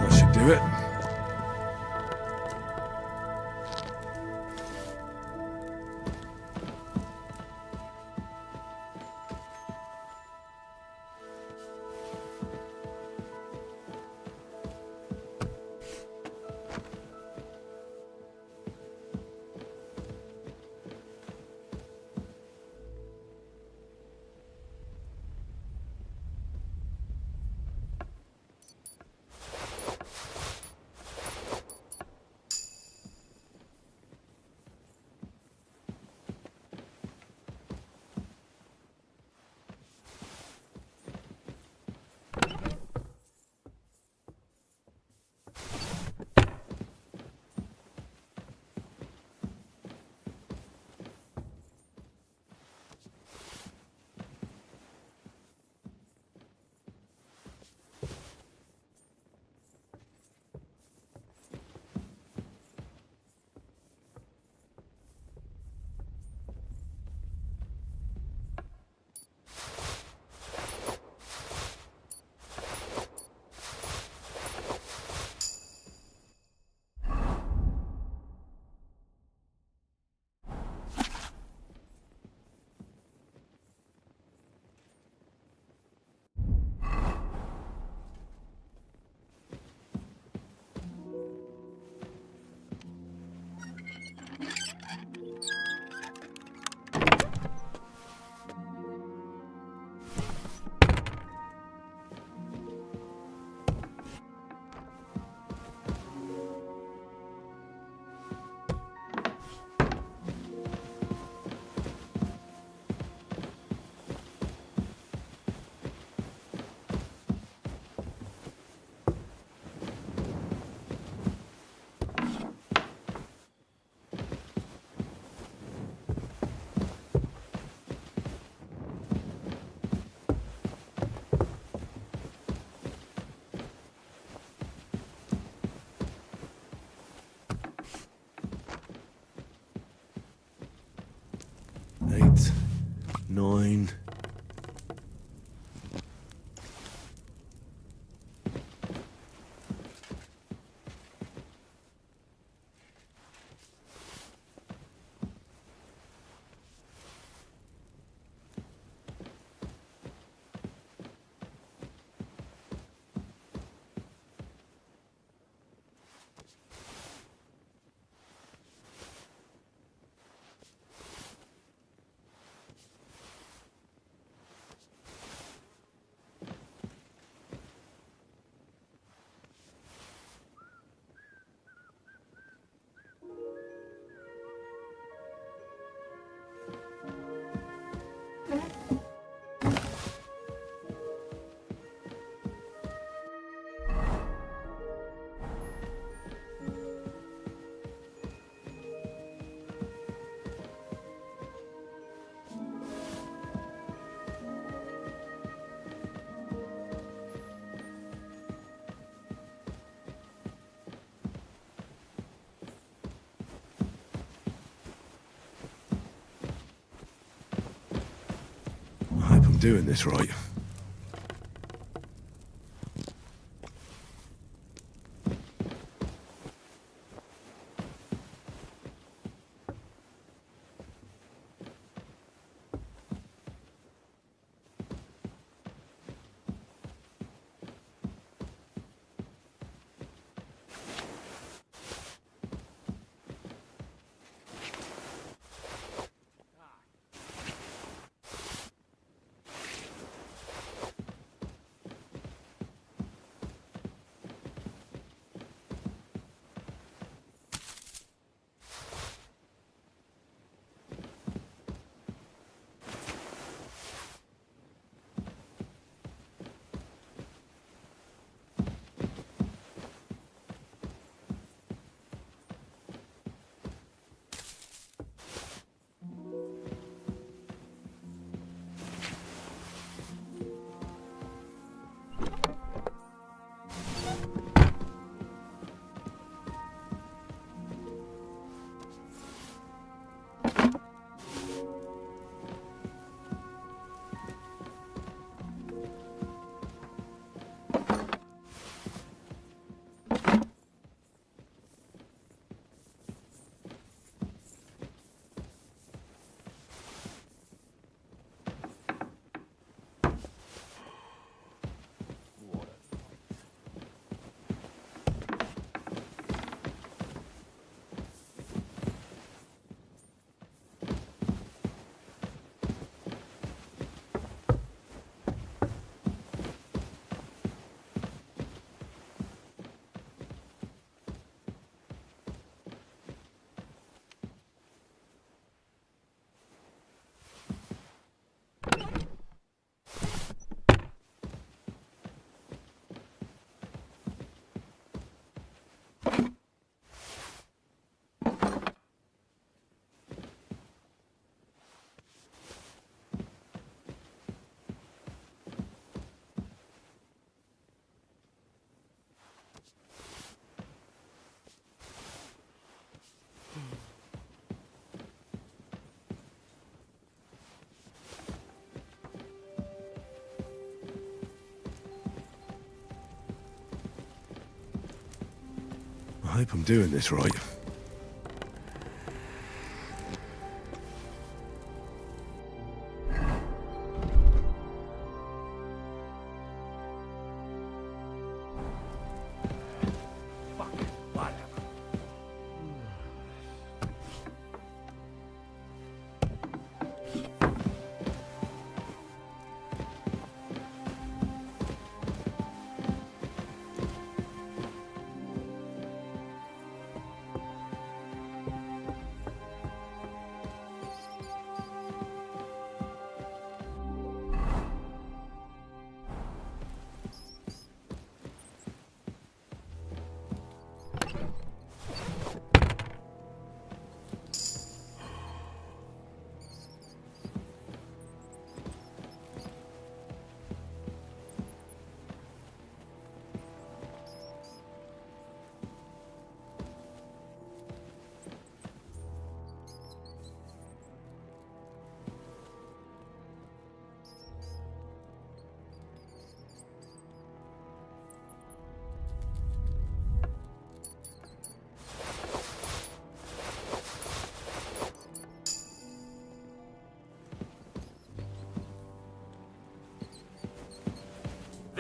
That should do it. doing this right. I hope I'm doing this right.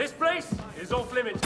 This place is off limits.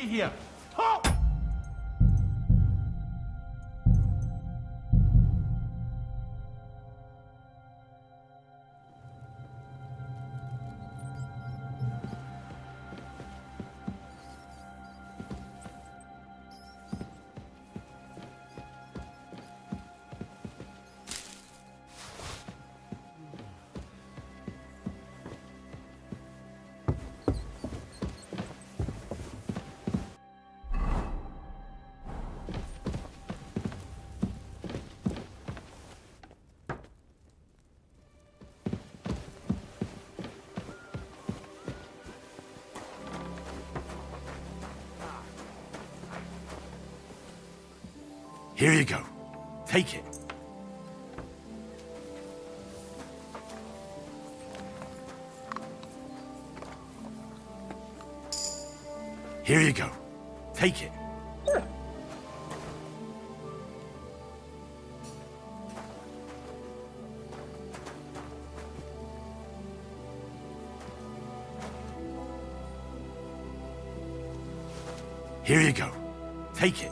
here. Halt! Here you go. Take it. Here you go. Take it. Here you go. Take it.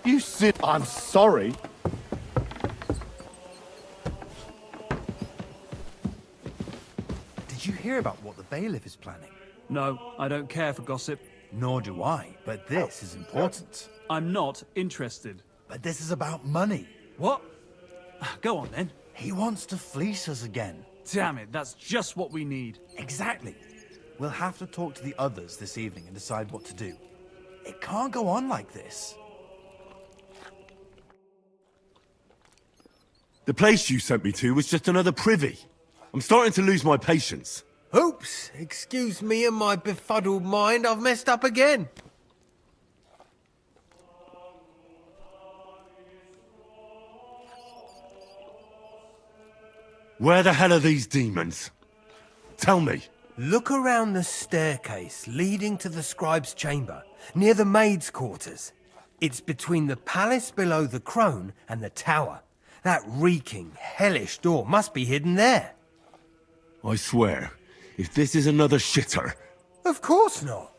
You sit. I'm sorry. Did you hear about what the bailiff is planning? No, I don't care for gossip. Nor do I, but this is important. I'm not interested. But this is about money. What? Go on then. He wants to fleece us again. Damn it, that's just what we need. Exactly. We'll have to talk to the others this evening and decide what to do. It can't go on like this. The place you sent me to was just another privy. I'm starting to lose my patience. Oops, excuse me and my befuddled mind, I've messed up again. Where the hell are these demons? Tell me. Look around the staircase leading to the scribe's chamber, near the maid's quarters. It's between the palace below the crone and the tower. That reeking, hellish door must be hidden there. I swear, if this is another shitter... Of course not.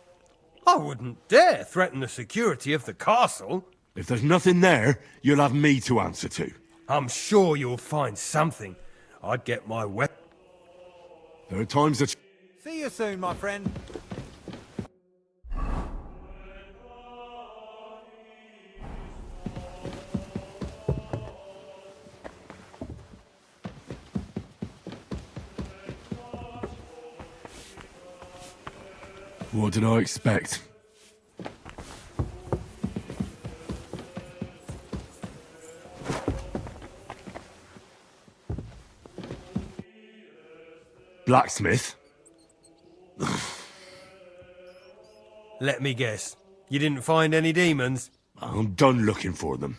I wouldn't dare threaten the security of the castle. If there's nothing there, you'll have me to answer to. I'm sure you'll find something. I'd get my weapon. There are times that... See you soon, my friend. What did I expect? Blacksmith? Let me guess. You didn't find any demons? I'm done looking for them.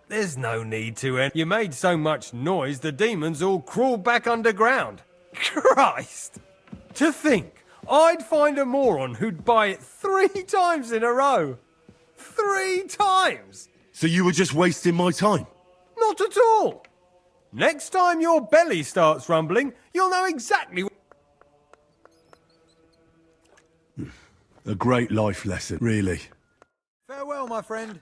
There's no need to, Ed. You made so much noise, the demons all crawled back underground. Christ! To think, I'd find a moron who'd buy it 3 times in a row. 3 times! So you were just wasting my time? Not at all. Next time your belly starts rumbling, you'll know exactly what... A great life lesson, really. Farewell, my friend.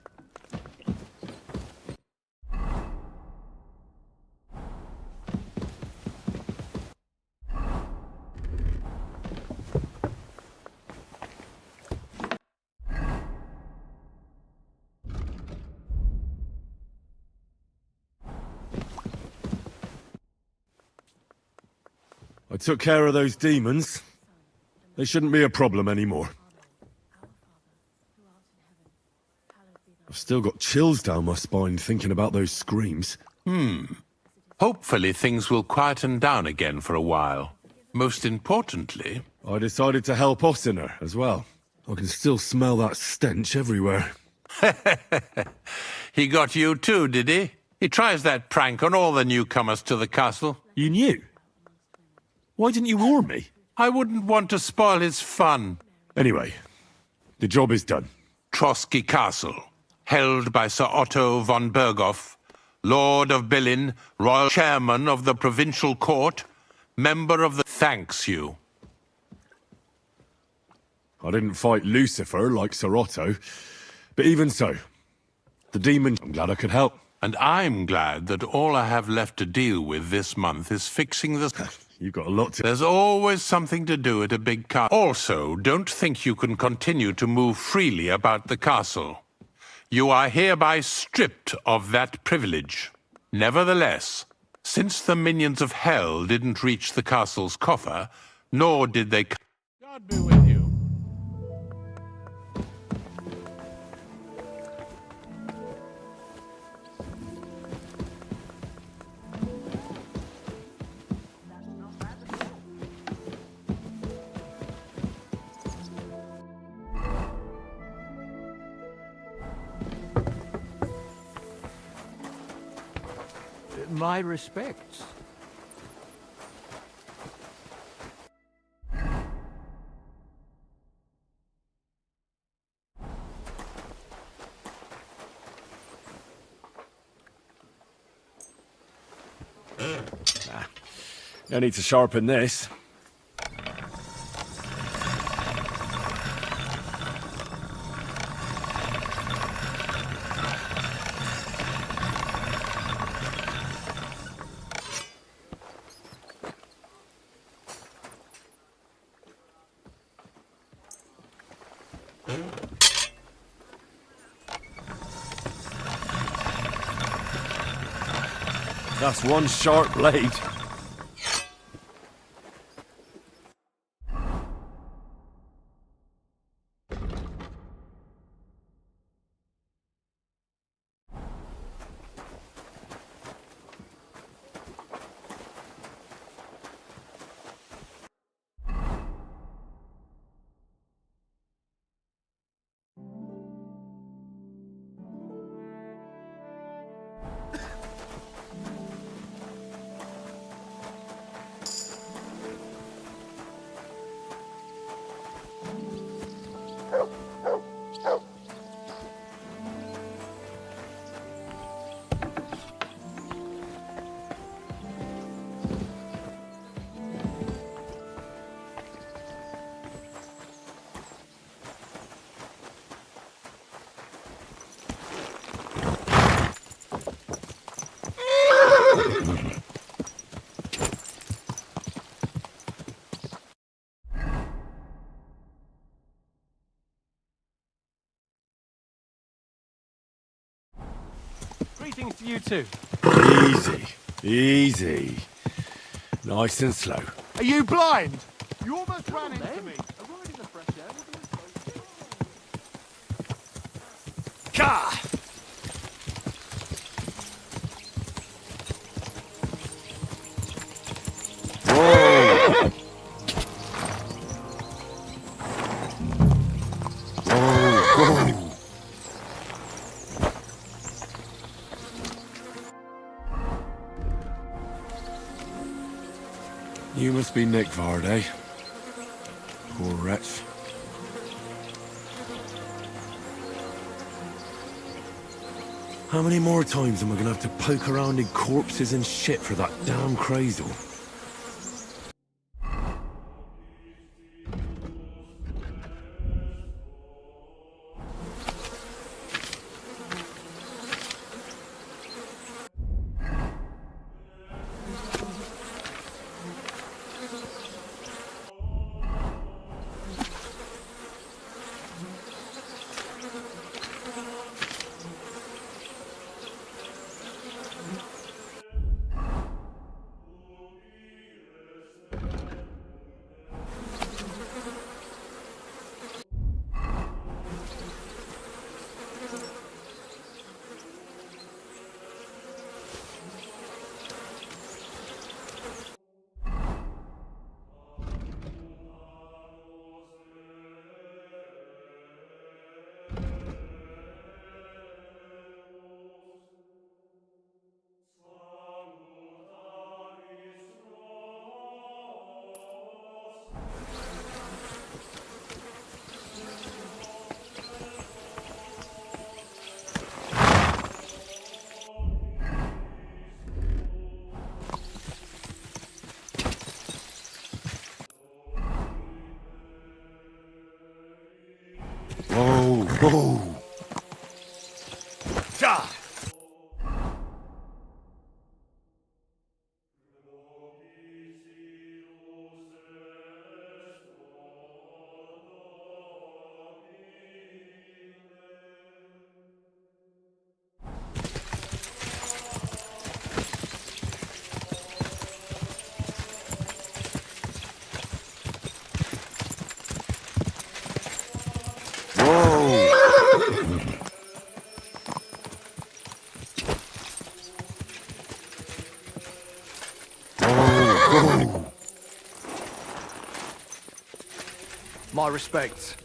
I took care of those demons. They shouldn't be a problem anymore. I've still got chills down my spine thinking about those screams. Hopefully things will quieten down again for a while. Most importantly... I decided to help Ossiner as well. I can still smell that stench everywhere. He got you too, did he? He tries that prank on all the newcomers to the castle. You knew? Why didn't you warn me? I wouldn't want to spoil his fun. Anyway, the job is done. Trotsky Castle, held by Sir Otto von Berghoff, Lord of Billin, Royal Chairman of the Provincial Court, member of the... Thanks you. I didn't fight Lucifer like Sir Otto, but even so, the demon... I'm glad I could help. And I'm glad that all I have left to deal with this month is fixing the... You've got a lot to... There's always something to do at a big castle. Also, don't think you can continue to move freely about the castle. You are hereby stripped of that privilege. Nevertheless, since the minions of hell didn't reach the castle's coffer, nor did they... God be with you. My respects. No need to sharpen this. That's one sharp blade. Greetings to you too. Easy. Easy. Nice and slow. Are you blind? You almost ran into me. Gah! Whoa! Whoa! You must be Nick Vard, eh? Poor wretch. How many more times am I gonna have to poke around in corpses and shit for that damn cradle? Whoa, whoa! Ja! My respects.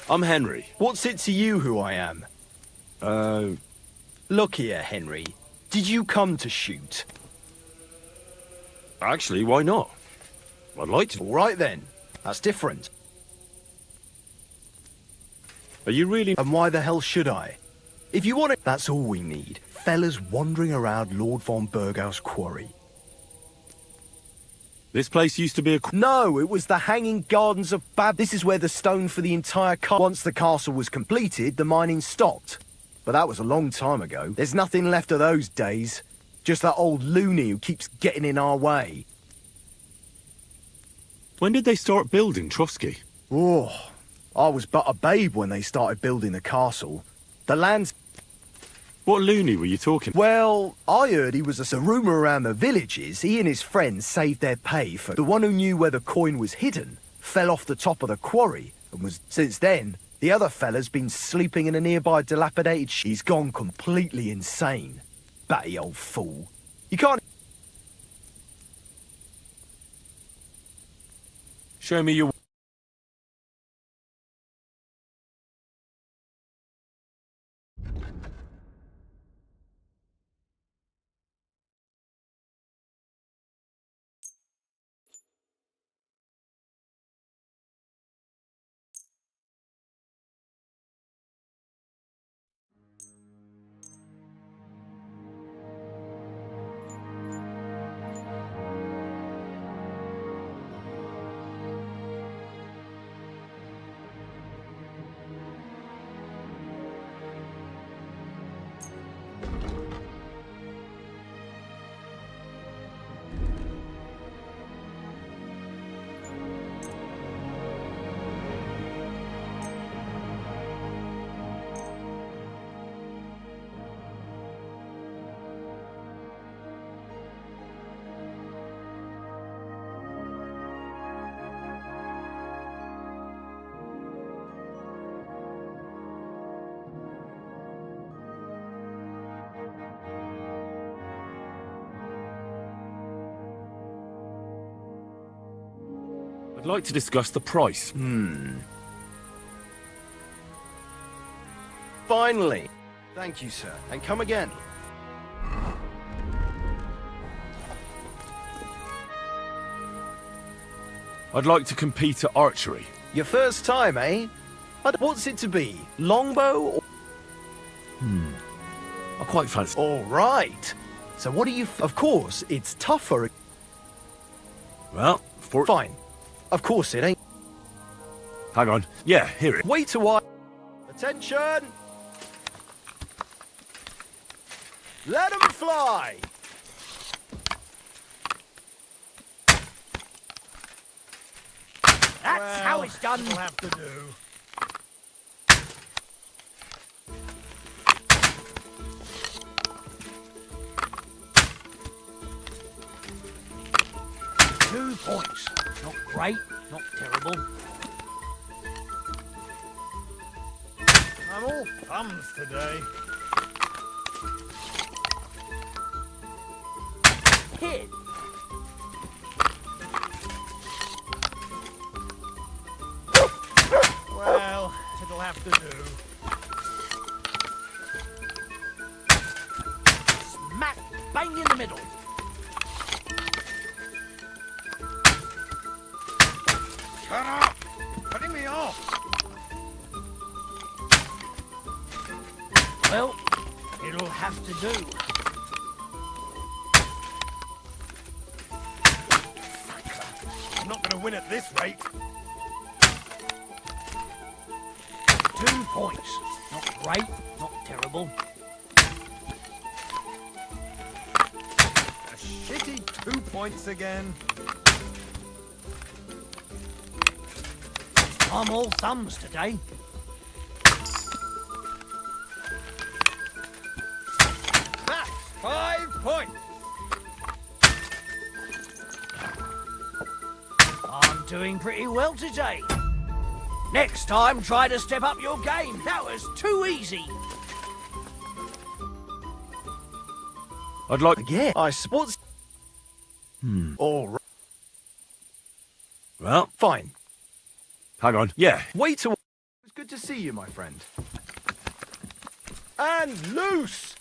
I'm Henry. What's it to you who I am? Look here, Henry. Did you come to shoot? Actually, why not? I'd like to. All right then. That's different. Are you really? And why the hell should I? If you want it, that's all we need. Fellas wandering around Lord von Burgau's quarry. This place used to be a... No, it was the Hanging Gardens of Bab. This is where the stone for the entire Once the castle was completed, the mining stopped. But that was a long time ago. There's nothing left of those days. Just that old loony who keeps getting in our way. When did they start building Trotsky? Oh, I was but a babe when they started building the castle. The land's... What loony were you talking? Well, I heard he was a rumour around the village is he and his friends saved their pay for the one who knew where the coin was hidden, fell off the top of the quarry, and was since then, the other fella's been sleeping in a nearby dilapidated He's gone completely insane. Batty old fool. You can't... Show me your... I'd like to discuss the price. Finally. Thank you, sir. And come again. I'd like to compete at archery. Your first time, eh? What's it to be? Longbow or... I quite fancy... All right. So what do you... Of course, it's tougher... Well, Fine. Of course it ain't. Hang on. Yeah, hear it. Wait a while. Attention! Let 'em fly! That's how it's done. It'll have to do. Two points. Not great, not terrible. I'm all thumbs today. Hit. Well, it'll have to do. Smack bang in the middle. Shut up! Cutting me off! Well, it'll have to do. I'm not going to win at this rate. 2 points. Not great, not terrible. A shitty 2 points again. I'm all thumbs today. That's 5 points. I'm doing pretty well today. Next time, try to step up your game. That was too easy. I'd like... Yeah, I suppose... All right. Well, Fine. hang on. Yeah. Wait a while. It's good to see you, my friend. And loose!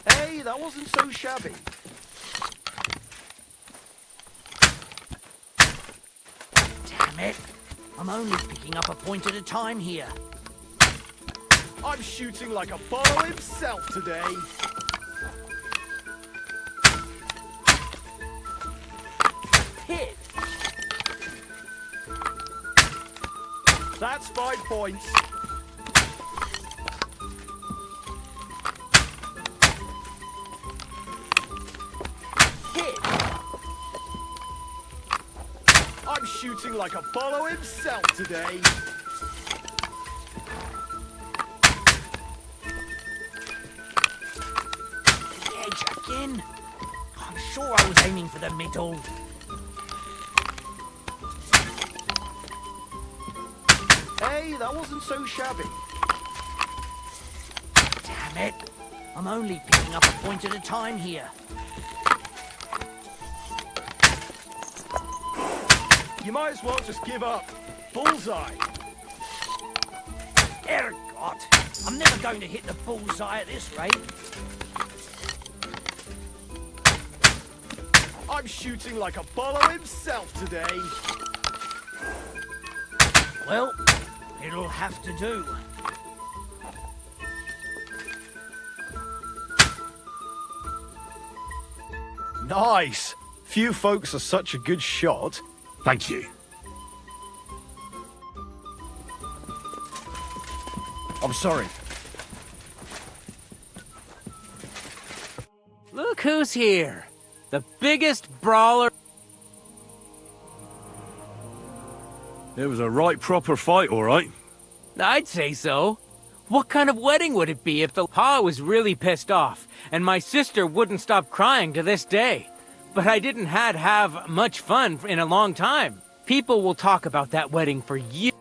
Hey, that wasn't so shabby. Damn it. I'm only picking up a point at a time here. I'm shooting like Apollo himself today. Hit. That's 5 points. Hit. I'm shooting like Apollo himself today. then? I'm sure I was aiming for the middle. Hey, that wasn't so shabby. Damn it. I'm only picking up a point at a time here. You might as well just give up. Bullseye. Ergot! I'm never going to hit the bullseye at this rate. I'm shooting like Apollo himself today. Well, it'll have to do. Nice. Few folks are such a good shot. Thank you. I'm sorry. Look who's here. The biggest brawler. It was a right proper fight, all right. I'd say so. What kind of wedding would it be if the Pa was really pissed off, and my sister wouldn't stop crying to this day? But I didn't have much fun in a long time. People will talk about that wedding for years.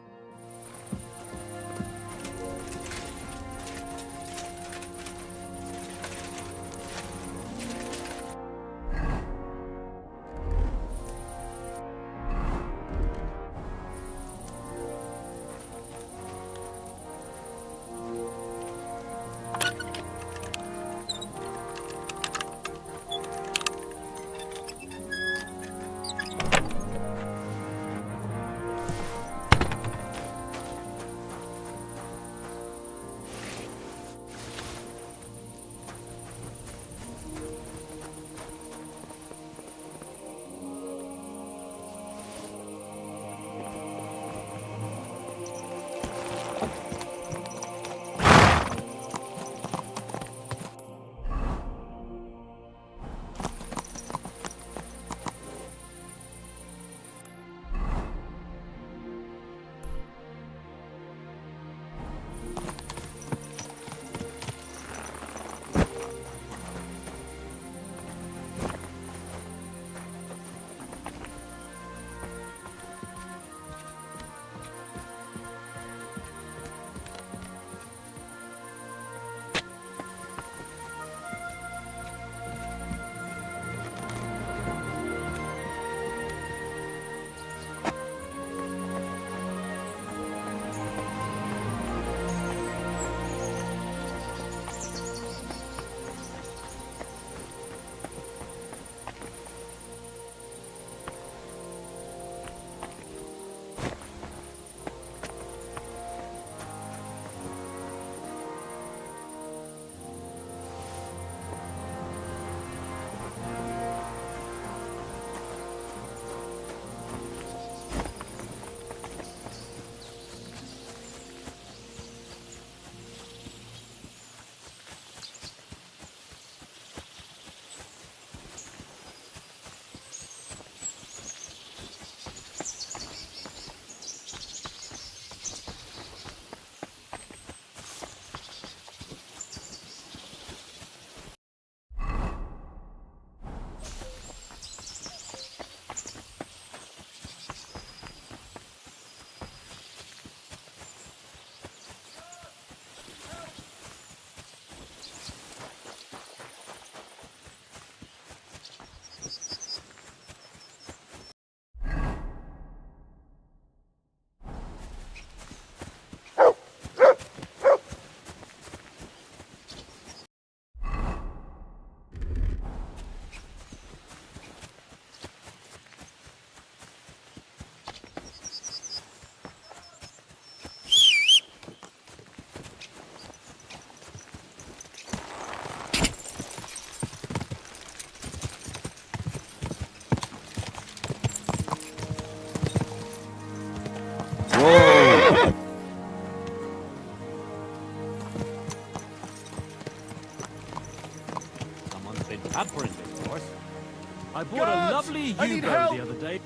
Pampering this horse. I bought Guards! a lovely I need Hugo help! the other day.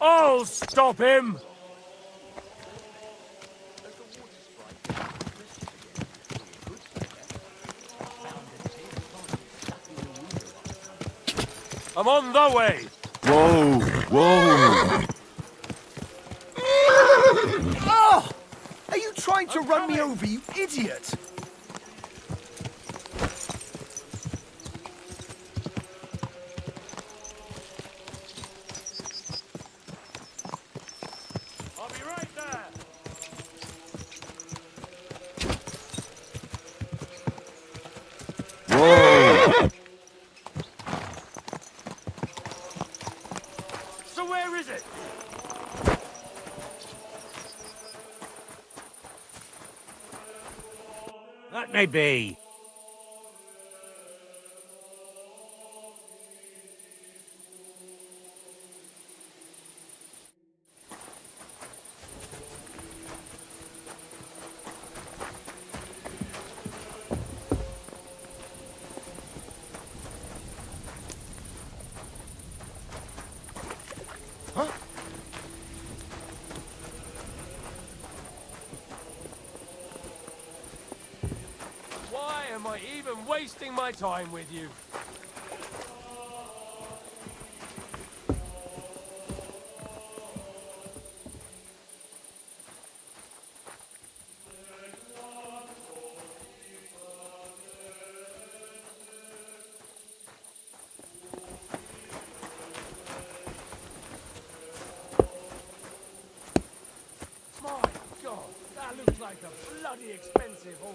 I'll stop him! I'm on the way! Whoa! Whoa! Oh! Are you trying to run me over, you idiot? I'll be right there! Whoa! So where is it? That may be. Why am I even wasting my time with you? My God, that looks like a bloody expensive haul.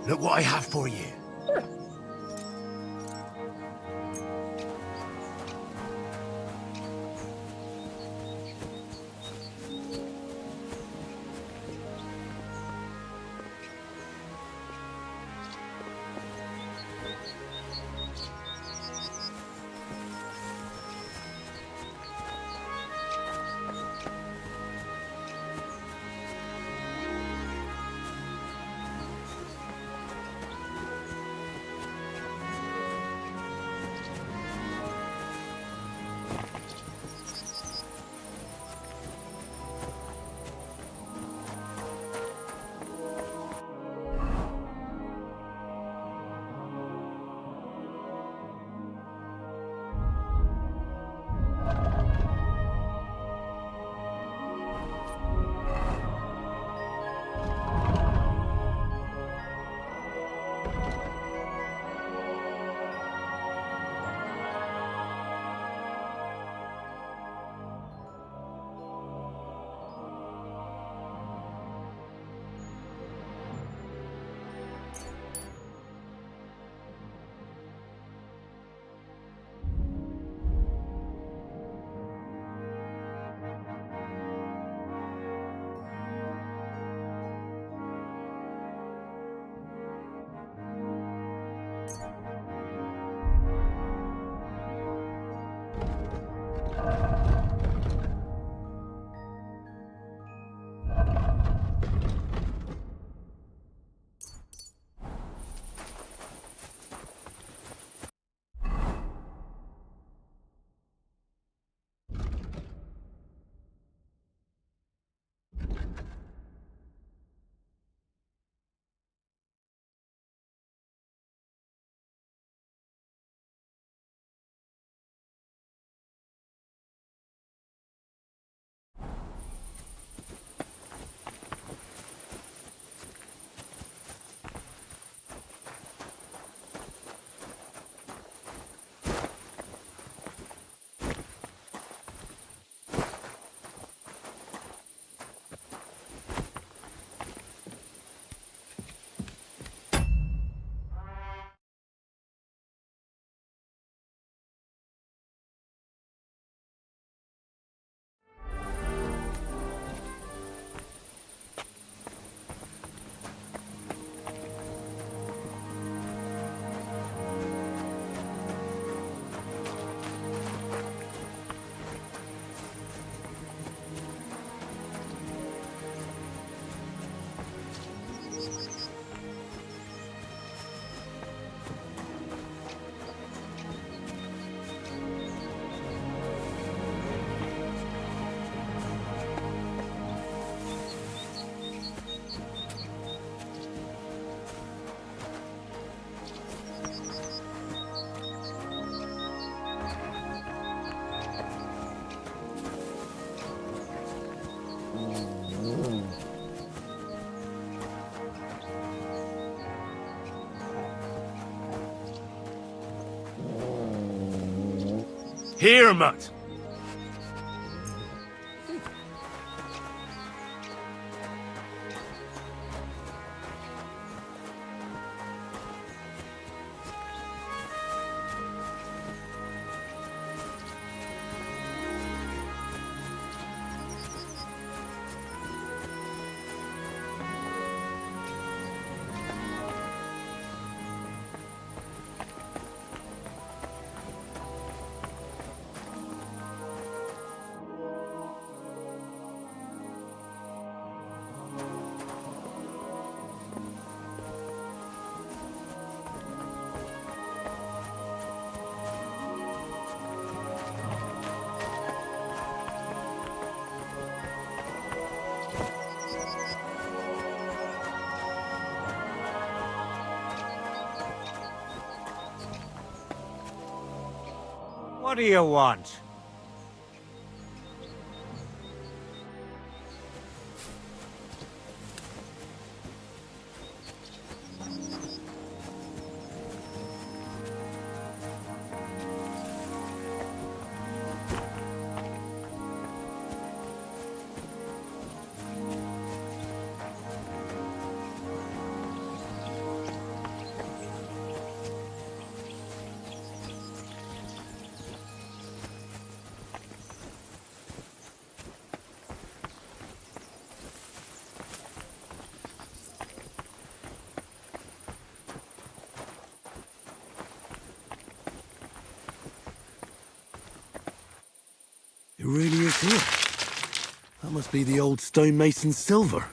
Look what I have for you. Here, Mutt. What do you want? It really is here. That must be the old stonemason's silver.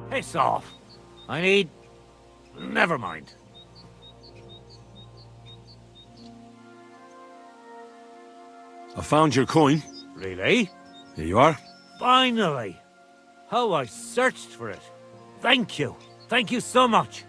Piss off. I need... Never mind. I found your coin. Really? Here you are. Finally! How I searched for it. Thank you. Thank you so much.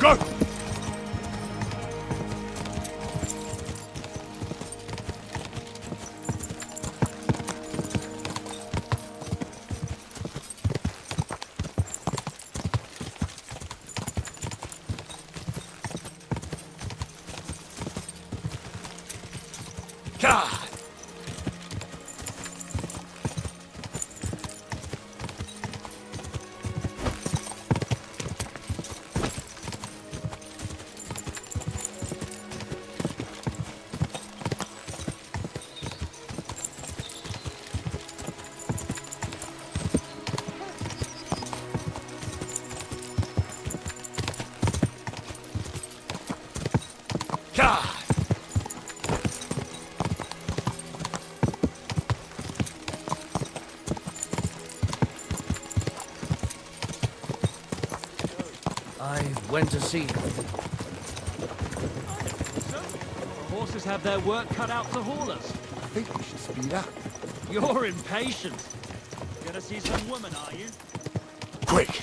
Go! God! God! I went to see him. Horses have their work cut out to haul us. I think we should speed up. You're impatient. Gonna see some woman, are you? Quick!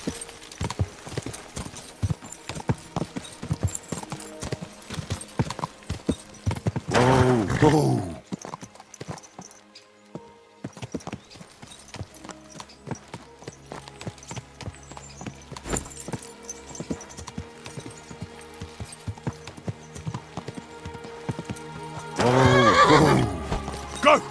Whoa! Go!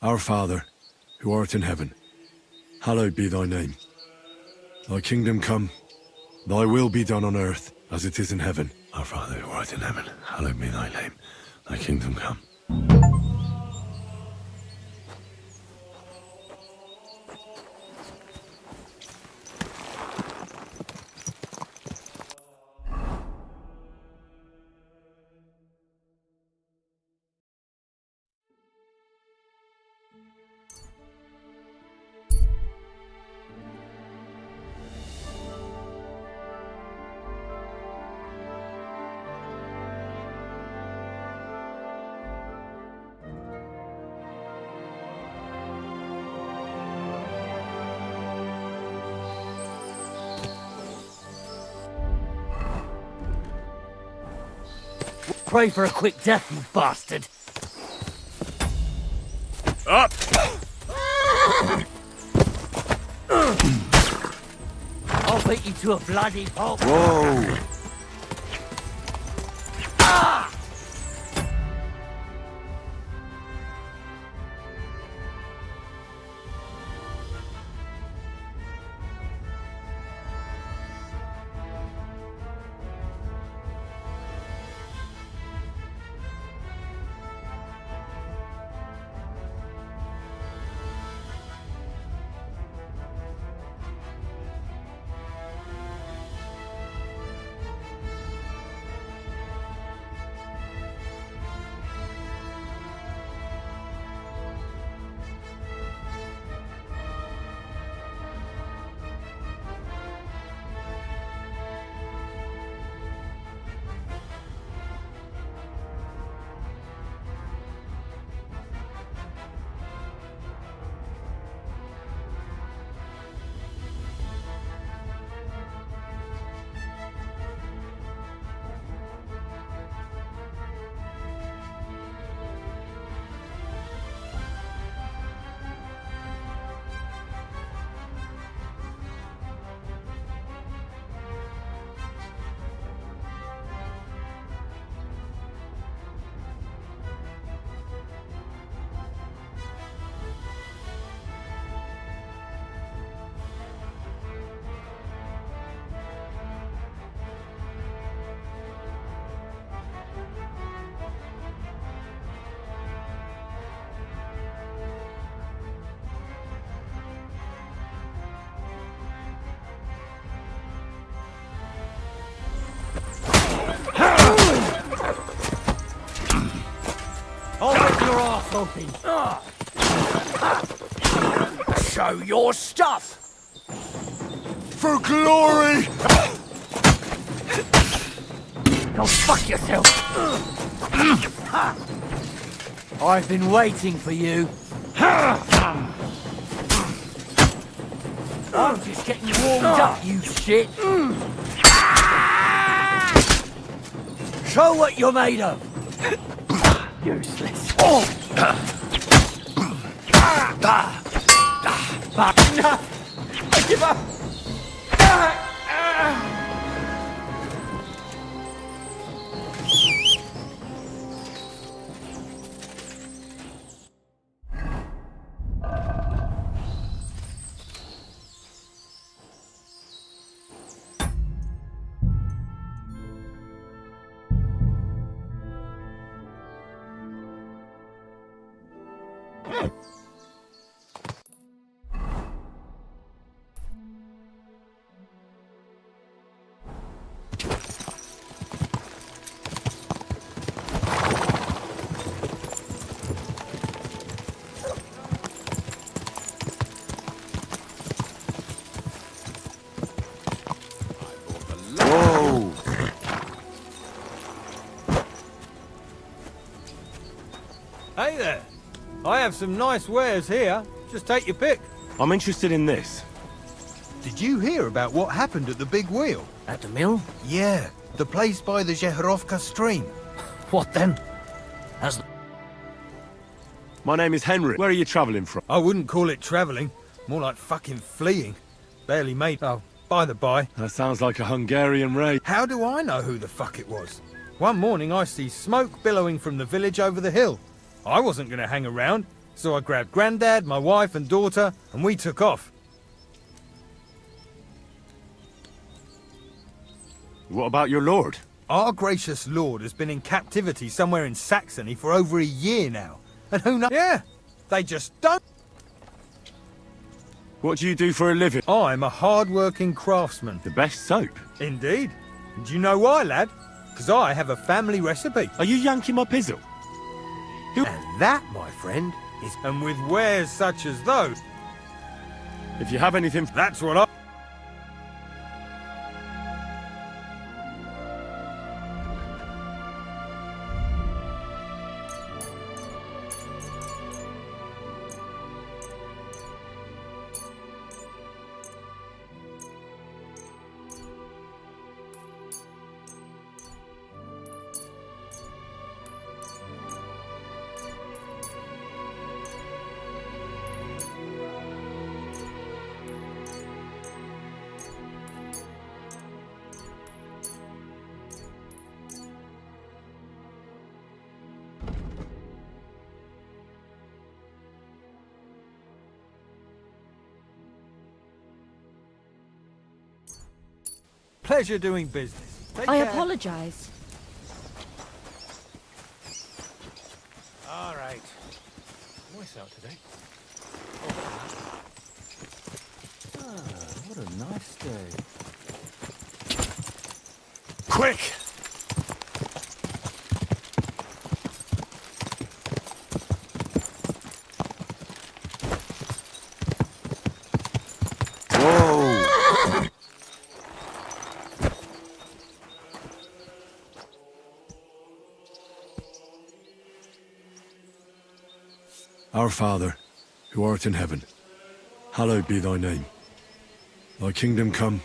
Our Father, who art in heaven, hallowed be thy name. Thy kingdom come, thy will be done on earth as it is in heaven. Our Father, who art in heaven, hallowed be thy name. Thy kingdom come. pray for a quick death, you bastard. Up! I'll beat you to a bloody pulp. Whoa! Ah! I'll rip your ass open. Show your stuff! For glory! Go fuck yourself. I've been waiting for you. I'm just getting warmed up, you shit. Show what you're made of. Useless. I give up! Whoa! Hey there. I have some nice wares here. Just take your pick. I'm interested in this. Did you hear about what happened at the big wheel? At the mill? Yeah, the place by the Zheherovka stream. What then? Has My name is Henry. Where are you travelling from? I wouldn't call it travelling. More like fucking fleeing. Barely made... Oh, by the by. That sounds like a Hungarian raid. How do I know who the fuck it was? One morning I see smoke billowing from the village over the hill. I wasn't going to hang around, so I grabbed Grandad, my wife and daughter, and we took off. What about your lord? Our gracious lord has been in captivity somewhere in Saxony for over a year now. And who knows? Yeah, they just don't. What do you do for a living? I'm a hard-working craftsman. The best soap? Indeed. Do you know why, lad? Because I have a family recipe. Are you yanking my pizzle? And that, my friend, is... And with wares such as those... If you have anything... That's what I... pleasure doing business. Take I care. apologize. All right. Nice out today. What a nice day. Quick! Whoa! Our Father, who art in heaven, hallowed be thy name. Thy kingdom come,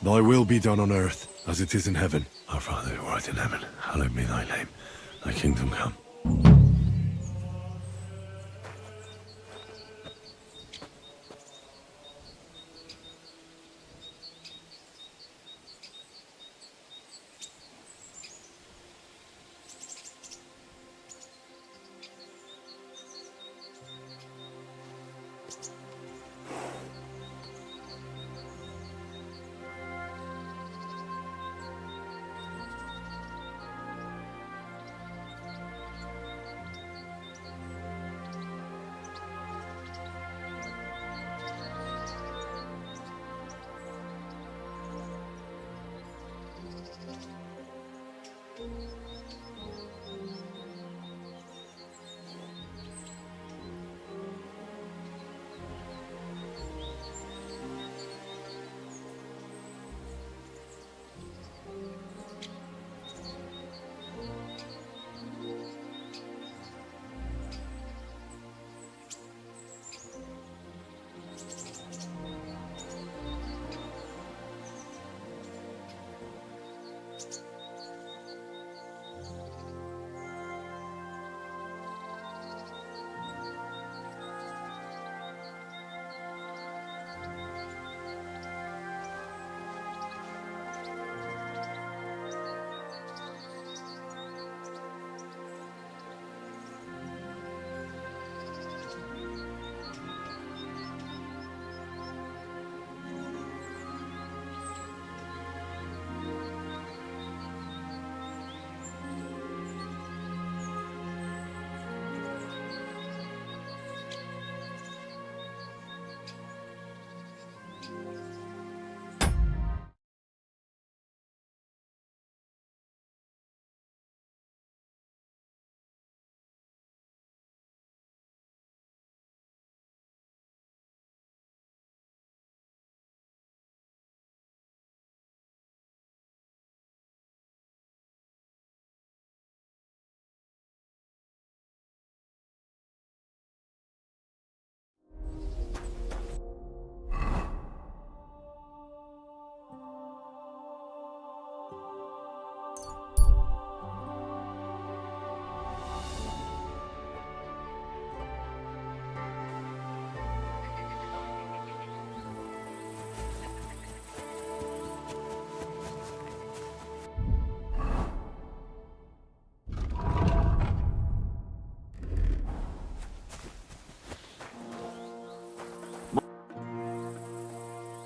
thy will be done on earth as it is in heaven. Our Father, who art in heaven, hallowed be thy name. Thy kingdom come.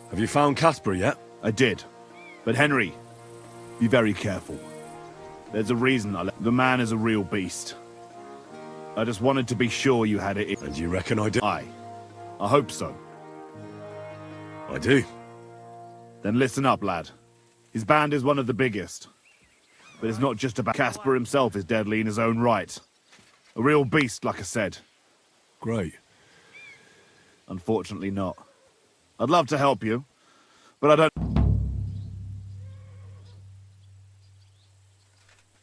Have you found Casper yet? I did. But Henry, be very careful. There's a reason the man is a real beast. I just wanted to be sure you had it. And you reckon I do? I hope so. I do. Then listen up, lad. His band is one of the biggest. But it's not just about Casper himself is deadly in his own right. A real beast, like I said. Great. Unfortunately not. I'd love to help you, but I don't...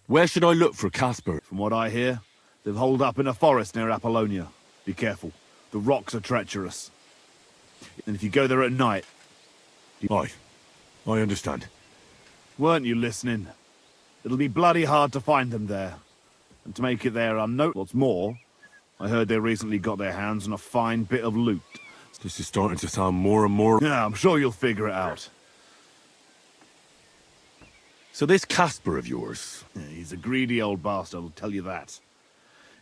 Where should I look for Casper? From what I hear, they've holed up in a forest near Apollonia. Be careful. The rocks are treacherous. And if you go there at night... Aye. I understand. Weren't you listening? It'll be bloody hard to find them there. And to make it there unnoticed. What's more, I heard they recently got their hands on a fine bit of loot. This is starting to sound more and more... Yeah, I'm sure you'll figure it out. So this Casper of yours... Yeah, he's a greedy old bastard, I'll tell you that.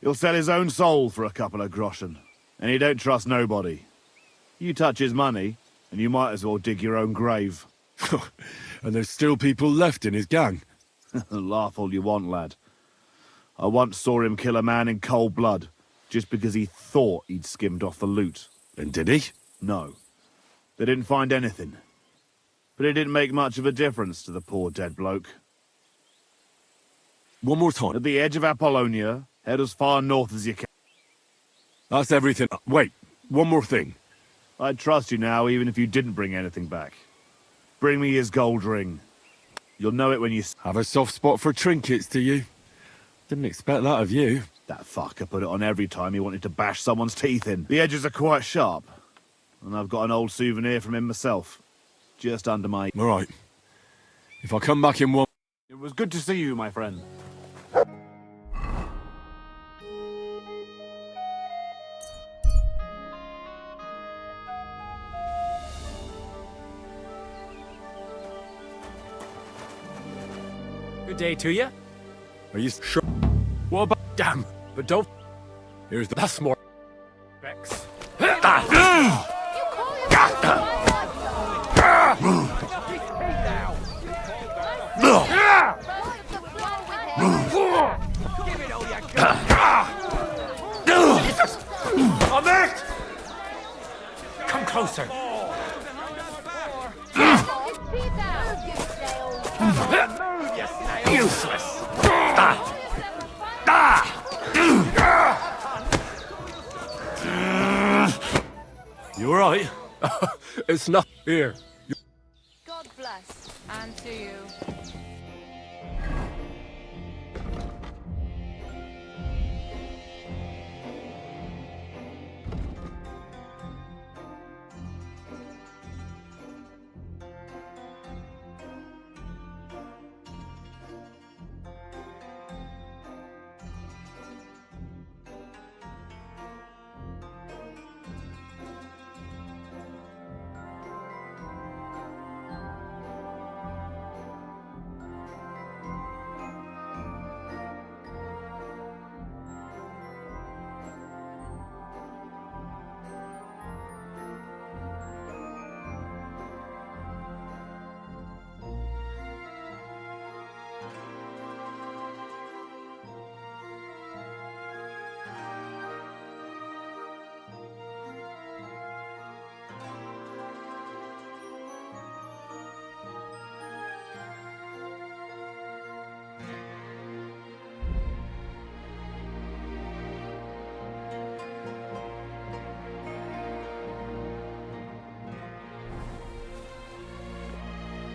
He'll sell his own soul for a couple of groschen. And he don't trust nobody. You touch his money, and you might as well dig your own grave. And there's still people left in his gang. Laugh all you want, lad. I once saw him kill a man in cold blood, just because he thought he'd skimmed off the loot. And did he? No. They didn't find anything. But it didn't make much of a difference to the poor dead bloke. One more time. At the edge of Apollonia, head as far north as you can. That's everything. Wait, one more thing. I'd trust you now, even if you didn't bring anything back. Bring me his gold ring. You'll know it when you... Have a soft spot for trinkets, do you? Didn't expect that of you. That fucker put it on every time he wanted to bash someone's teeth in. The edges are quite sharp. And I've got an old souvenir from him myself. Just under my... All right. If I come back in one... It was good to see you, my friend. Good day to you. Are you sure? What about... Damn, but don't... Here's the... That's more... Rex. Ahmed! Come closer. Useless. You all right? It's not here. God bless. And to you.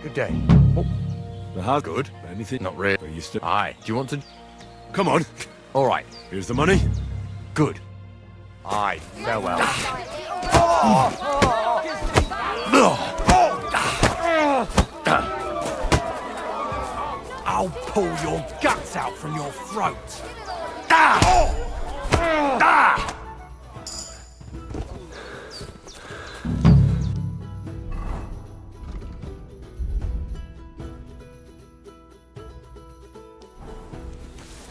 Good day. Oh, the house Good. Anything? Not really. Are you still... Aye. Do you want to... Come on. All right. Here's the money. Good. Aye. Farewell. I'll pull your guts out from your throat.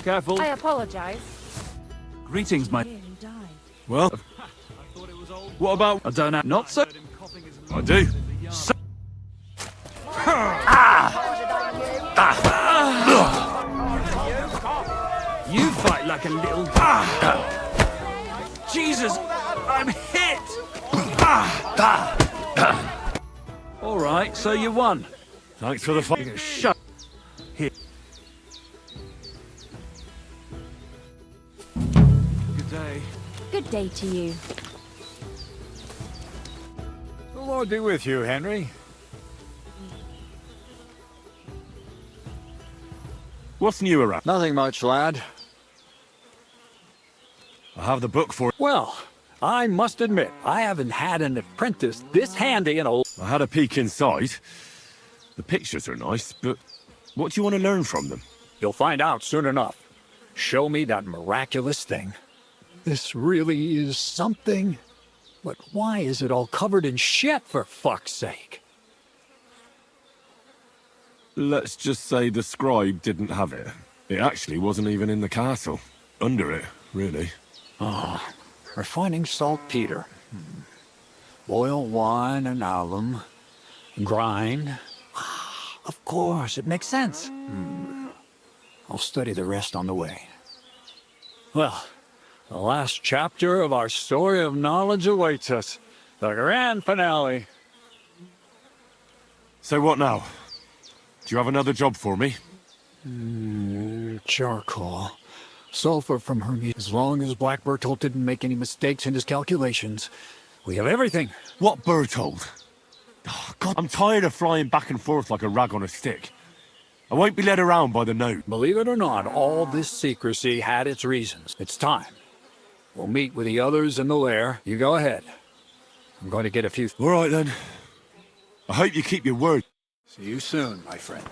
Careful. I apologize. Greetings, my... Well, what about... I don't know. Not so... I do. You fight like a little... Jesus! I'm hit! All right, so you won. Thanks for the fight. Shut... Here. Good day. Good day to you. The Lord be with you, Henry. What's new around? Nothing much, lad. I have the book for it. Well, I must admit, I haven't had an apprentice this handy in a... I had a peek inside. The pictures are nice, but what do you want to learn from them? You'll find out soon enough. Show me that miraculous thing. This really is something. But why is it all covered in shit, for fuck's sake? Let's just say the scribe didn't have it. It actually wasn't even in the castle. Under it, really. Oh, refining saltpeter. Boil wine and alum. Grind. Of course, it makes sense. I'll study the rest on the way. Well, the last chapter of our story of knowledge awaits us. The grand finale. So what now? Do you have another job for me? Charcoal. Sulfur from Hermes. As long as Black Bertolt didn't make any mistakes in his calculations, we have everything. What Bertold? Oh, God, I'm tired of flying back and forth like a rag on a stick. I won't be led around by the note. Believe it or not, all this secrecy had its reasons. It's time. We'll meet with the others in the lair. You go ahead. I'm going to get a few... All right, then. I hope you keep your word. See you soon, my friend.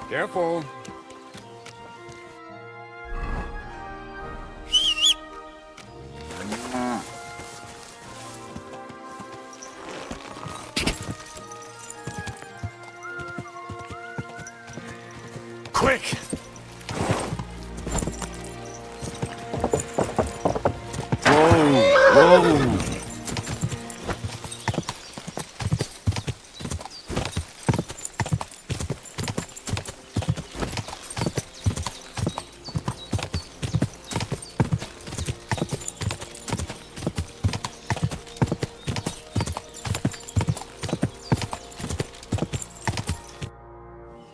Careful. Quick! Whoa!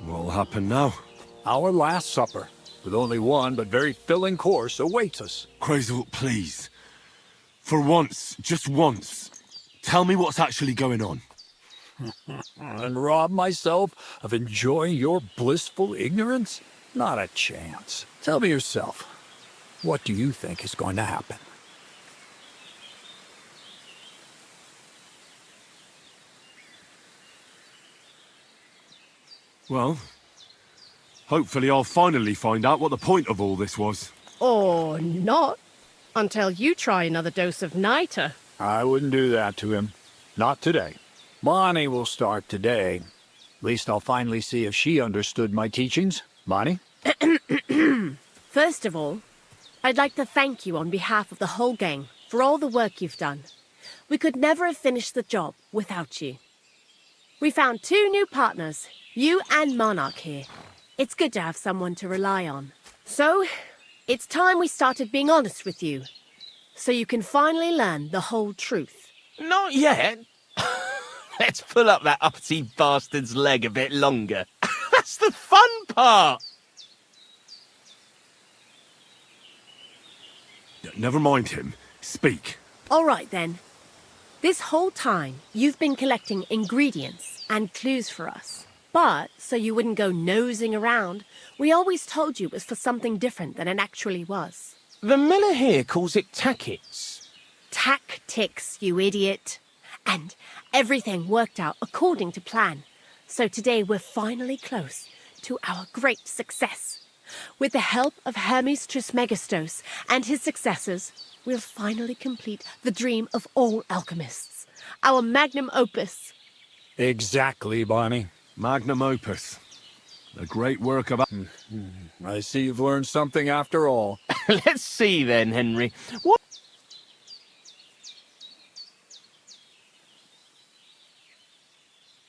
What'll happen now? Our last supper, with only one but very filling course, awaits us. Quasel, please. For once, just once, tell me what's actually going on. And rob myself of enjoying your blissful ignorance? Not a chance. Tell me yourself, what do you think is going to happen? Well, hopefully I'll finally find out what the point of all this was. Or not. Until you try another dose of niter. I wouldn't do that to him. Not today. Bonnie will start today. At least I'll finally see if she understood my teachings. Bonnie? First of all, I'd like to thank you on behalf of the whole gang for all the work you've done. We could never have finished the job without you. We found 2 new partners, you and Monarch here. It's good to have someone to rely on. So, it's time we started being honest with you, so you can finally learn the whole truth. Not yet. Let's pull up that uppity bastard's leg a bit longer. That's the fun part. Never mind him. Speak. All right, then. This whole time, you've been collecting ingredients and clues for us. But, so you wouldn't go nosing around, we always told you it was for something different than it actually was. The miller here calls it tackets. Tactics, you idiot. And everything worked out according to plan. So today we're finally close to our great success. With the help of Hermes Trismegistos and his successors, we'll finally complete the dream of all alchemists. Our magnum opus. Exactly, Bonnie. Magnum opus. The great work of... I see you've learned something after all. Let's see then, Henry. What?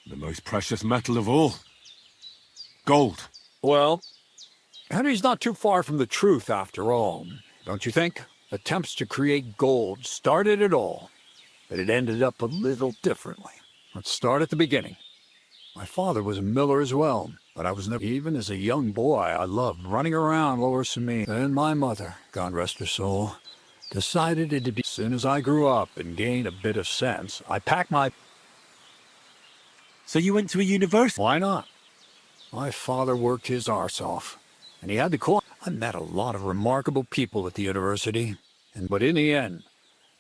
The most precious metal of all. Gold. Well, Henry's not too far from the truth after all, don't you think? Attempts to create gold started it all, but it ended up a little differently. Let's start at the beginning. My father was a miller as well, but I was never... Even as a young boy, I loved running around Lower Samine. Then my mother, God rest her soul, decided it'd be... As soon as I grew up and gained a bit of sense, I packed my... So you went to a university? Why not? My father worked his arse off, and he had the coin. I met a lot of remarkable people at the university, but in the end,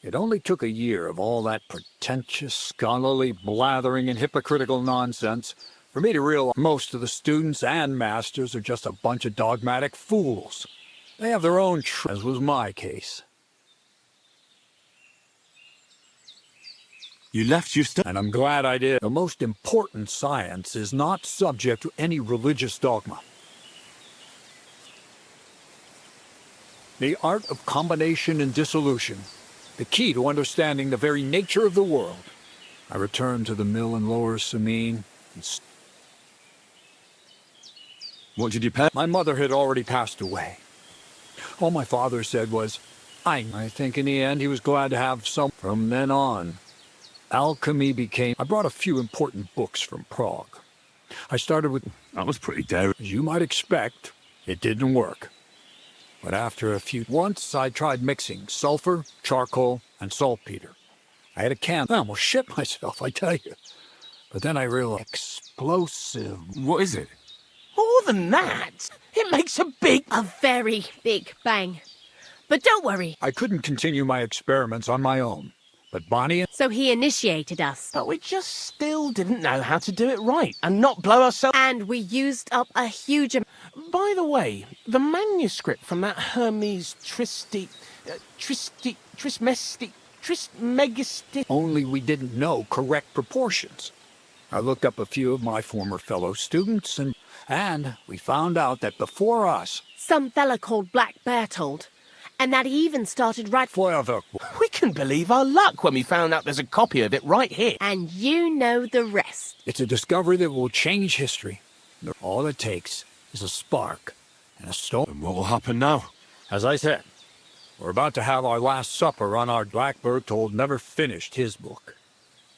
it only took a year of all that pretentious, scholarly blathering and hypocritical nonsense for me to realize most of the students and masters are just a bunch of dogmatic fools. They have their own as was my case. You left your study? And I'm glad I did. The most important science is not subject to any religious dogma. The art of combination and dissolution, the key to understanding the very nature of the world. I returned to the mill in Lower Samine. What did you pay? My mother had already passed away. All my father said was, I think in the end he was glad to have some. From then on, alchemy became... I brought a few important books from Prague. I started with... That was pretty daring. As you might expect, it didn't work. But after a few... Once I tried mixing sulfur, charcoal, and saltpeter. I had a can... I almost shit myself, I tell you. But then I realized... Explosive. What is it? More than that, it makes a very big bang. But don't worry. I couldn't continue my experiments on my own. But Bonnie... So he initiated us. But we just still didn't know how to do it right and not blow ourselves... And we used up a huge amount... By the way, the manuscript from that Hermes Trismegistus... Only we didn't know correct proportions. I looked up a few of my former fellow students and we found out that before us... Some fella called Black Bertold. And that he even started right... We can believe our luck when we found out there's a copy of it right here. And you know the rest. It's a discovery that will change history. All it takes is a spark and a storm. And what will happen now? As I said, we're about to have our last supper on our... Black Bertold never finished his book.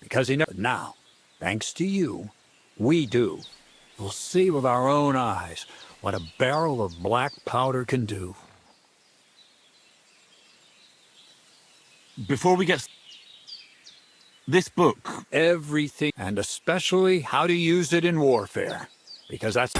Because he never... Now, thanks to you, we do. We'll see with our own eyes what a barrel of black powder can do. Before we get... This book... Everything, and especially how to use it in warfare. Because that's...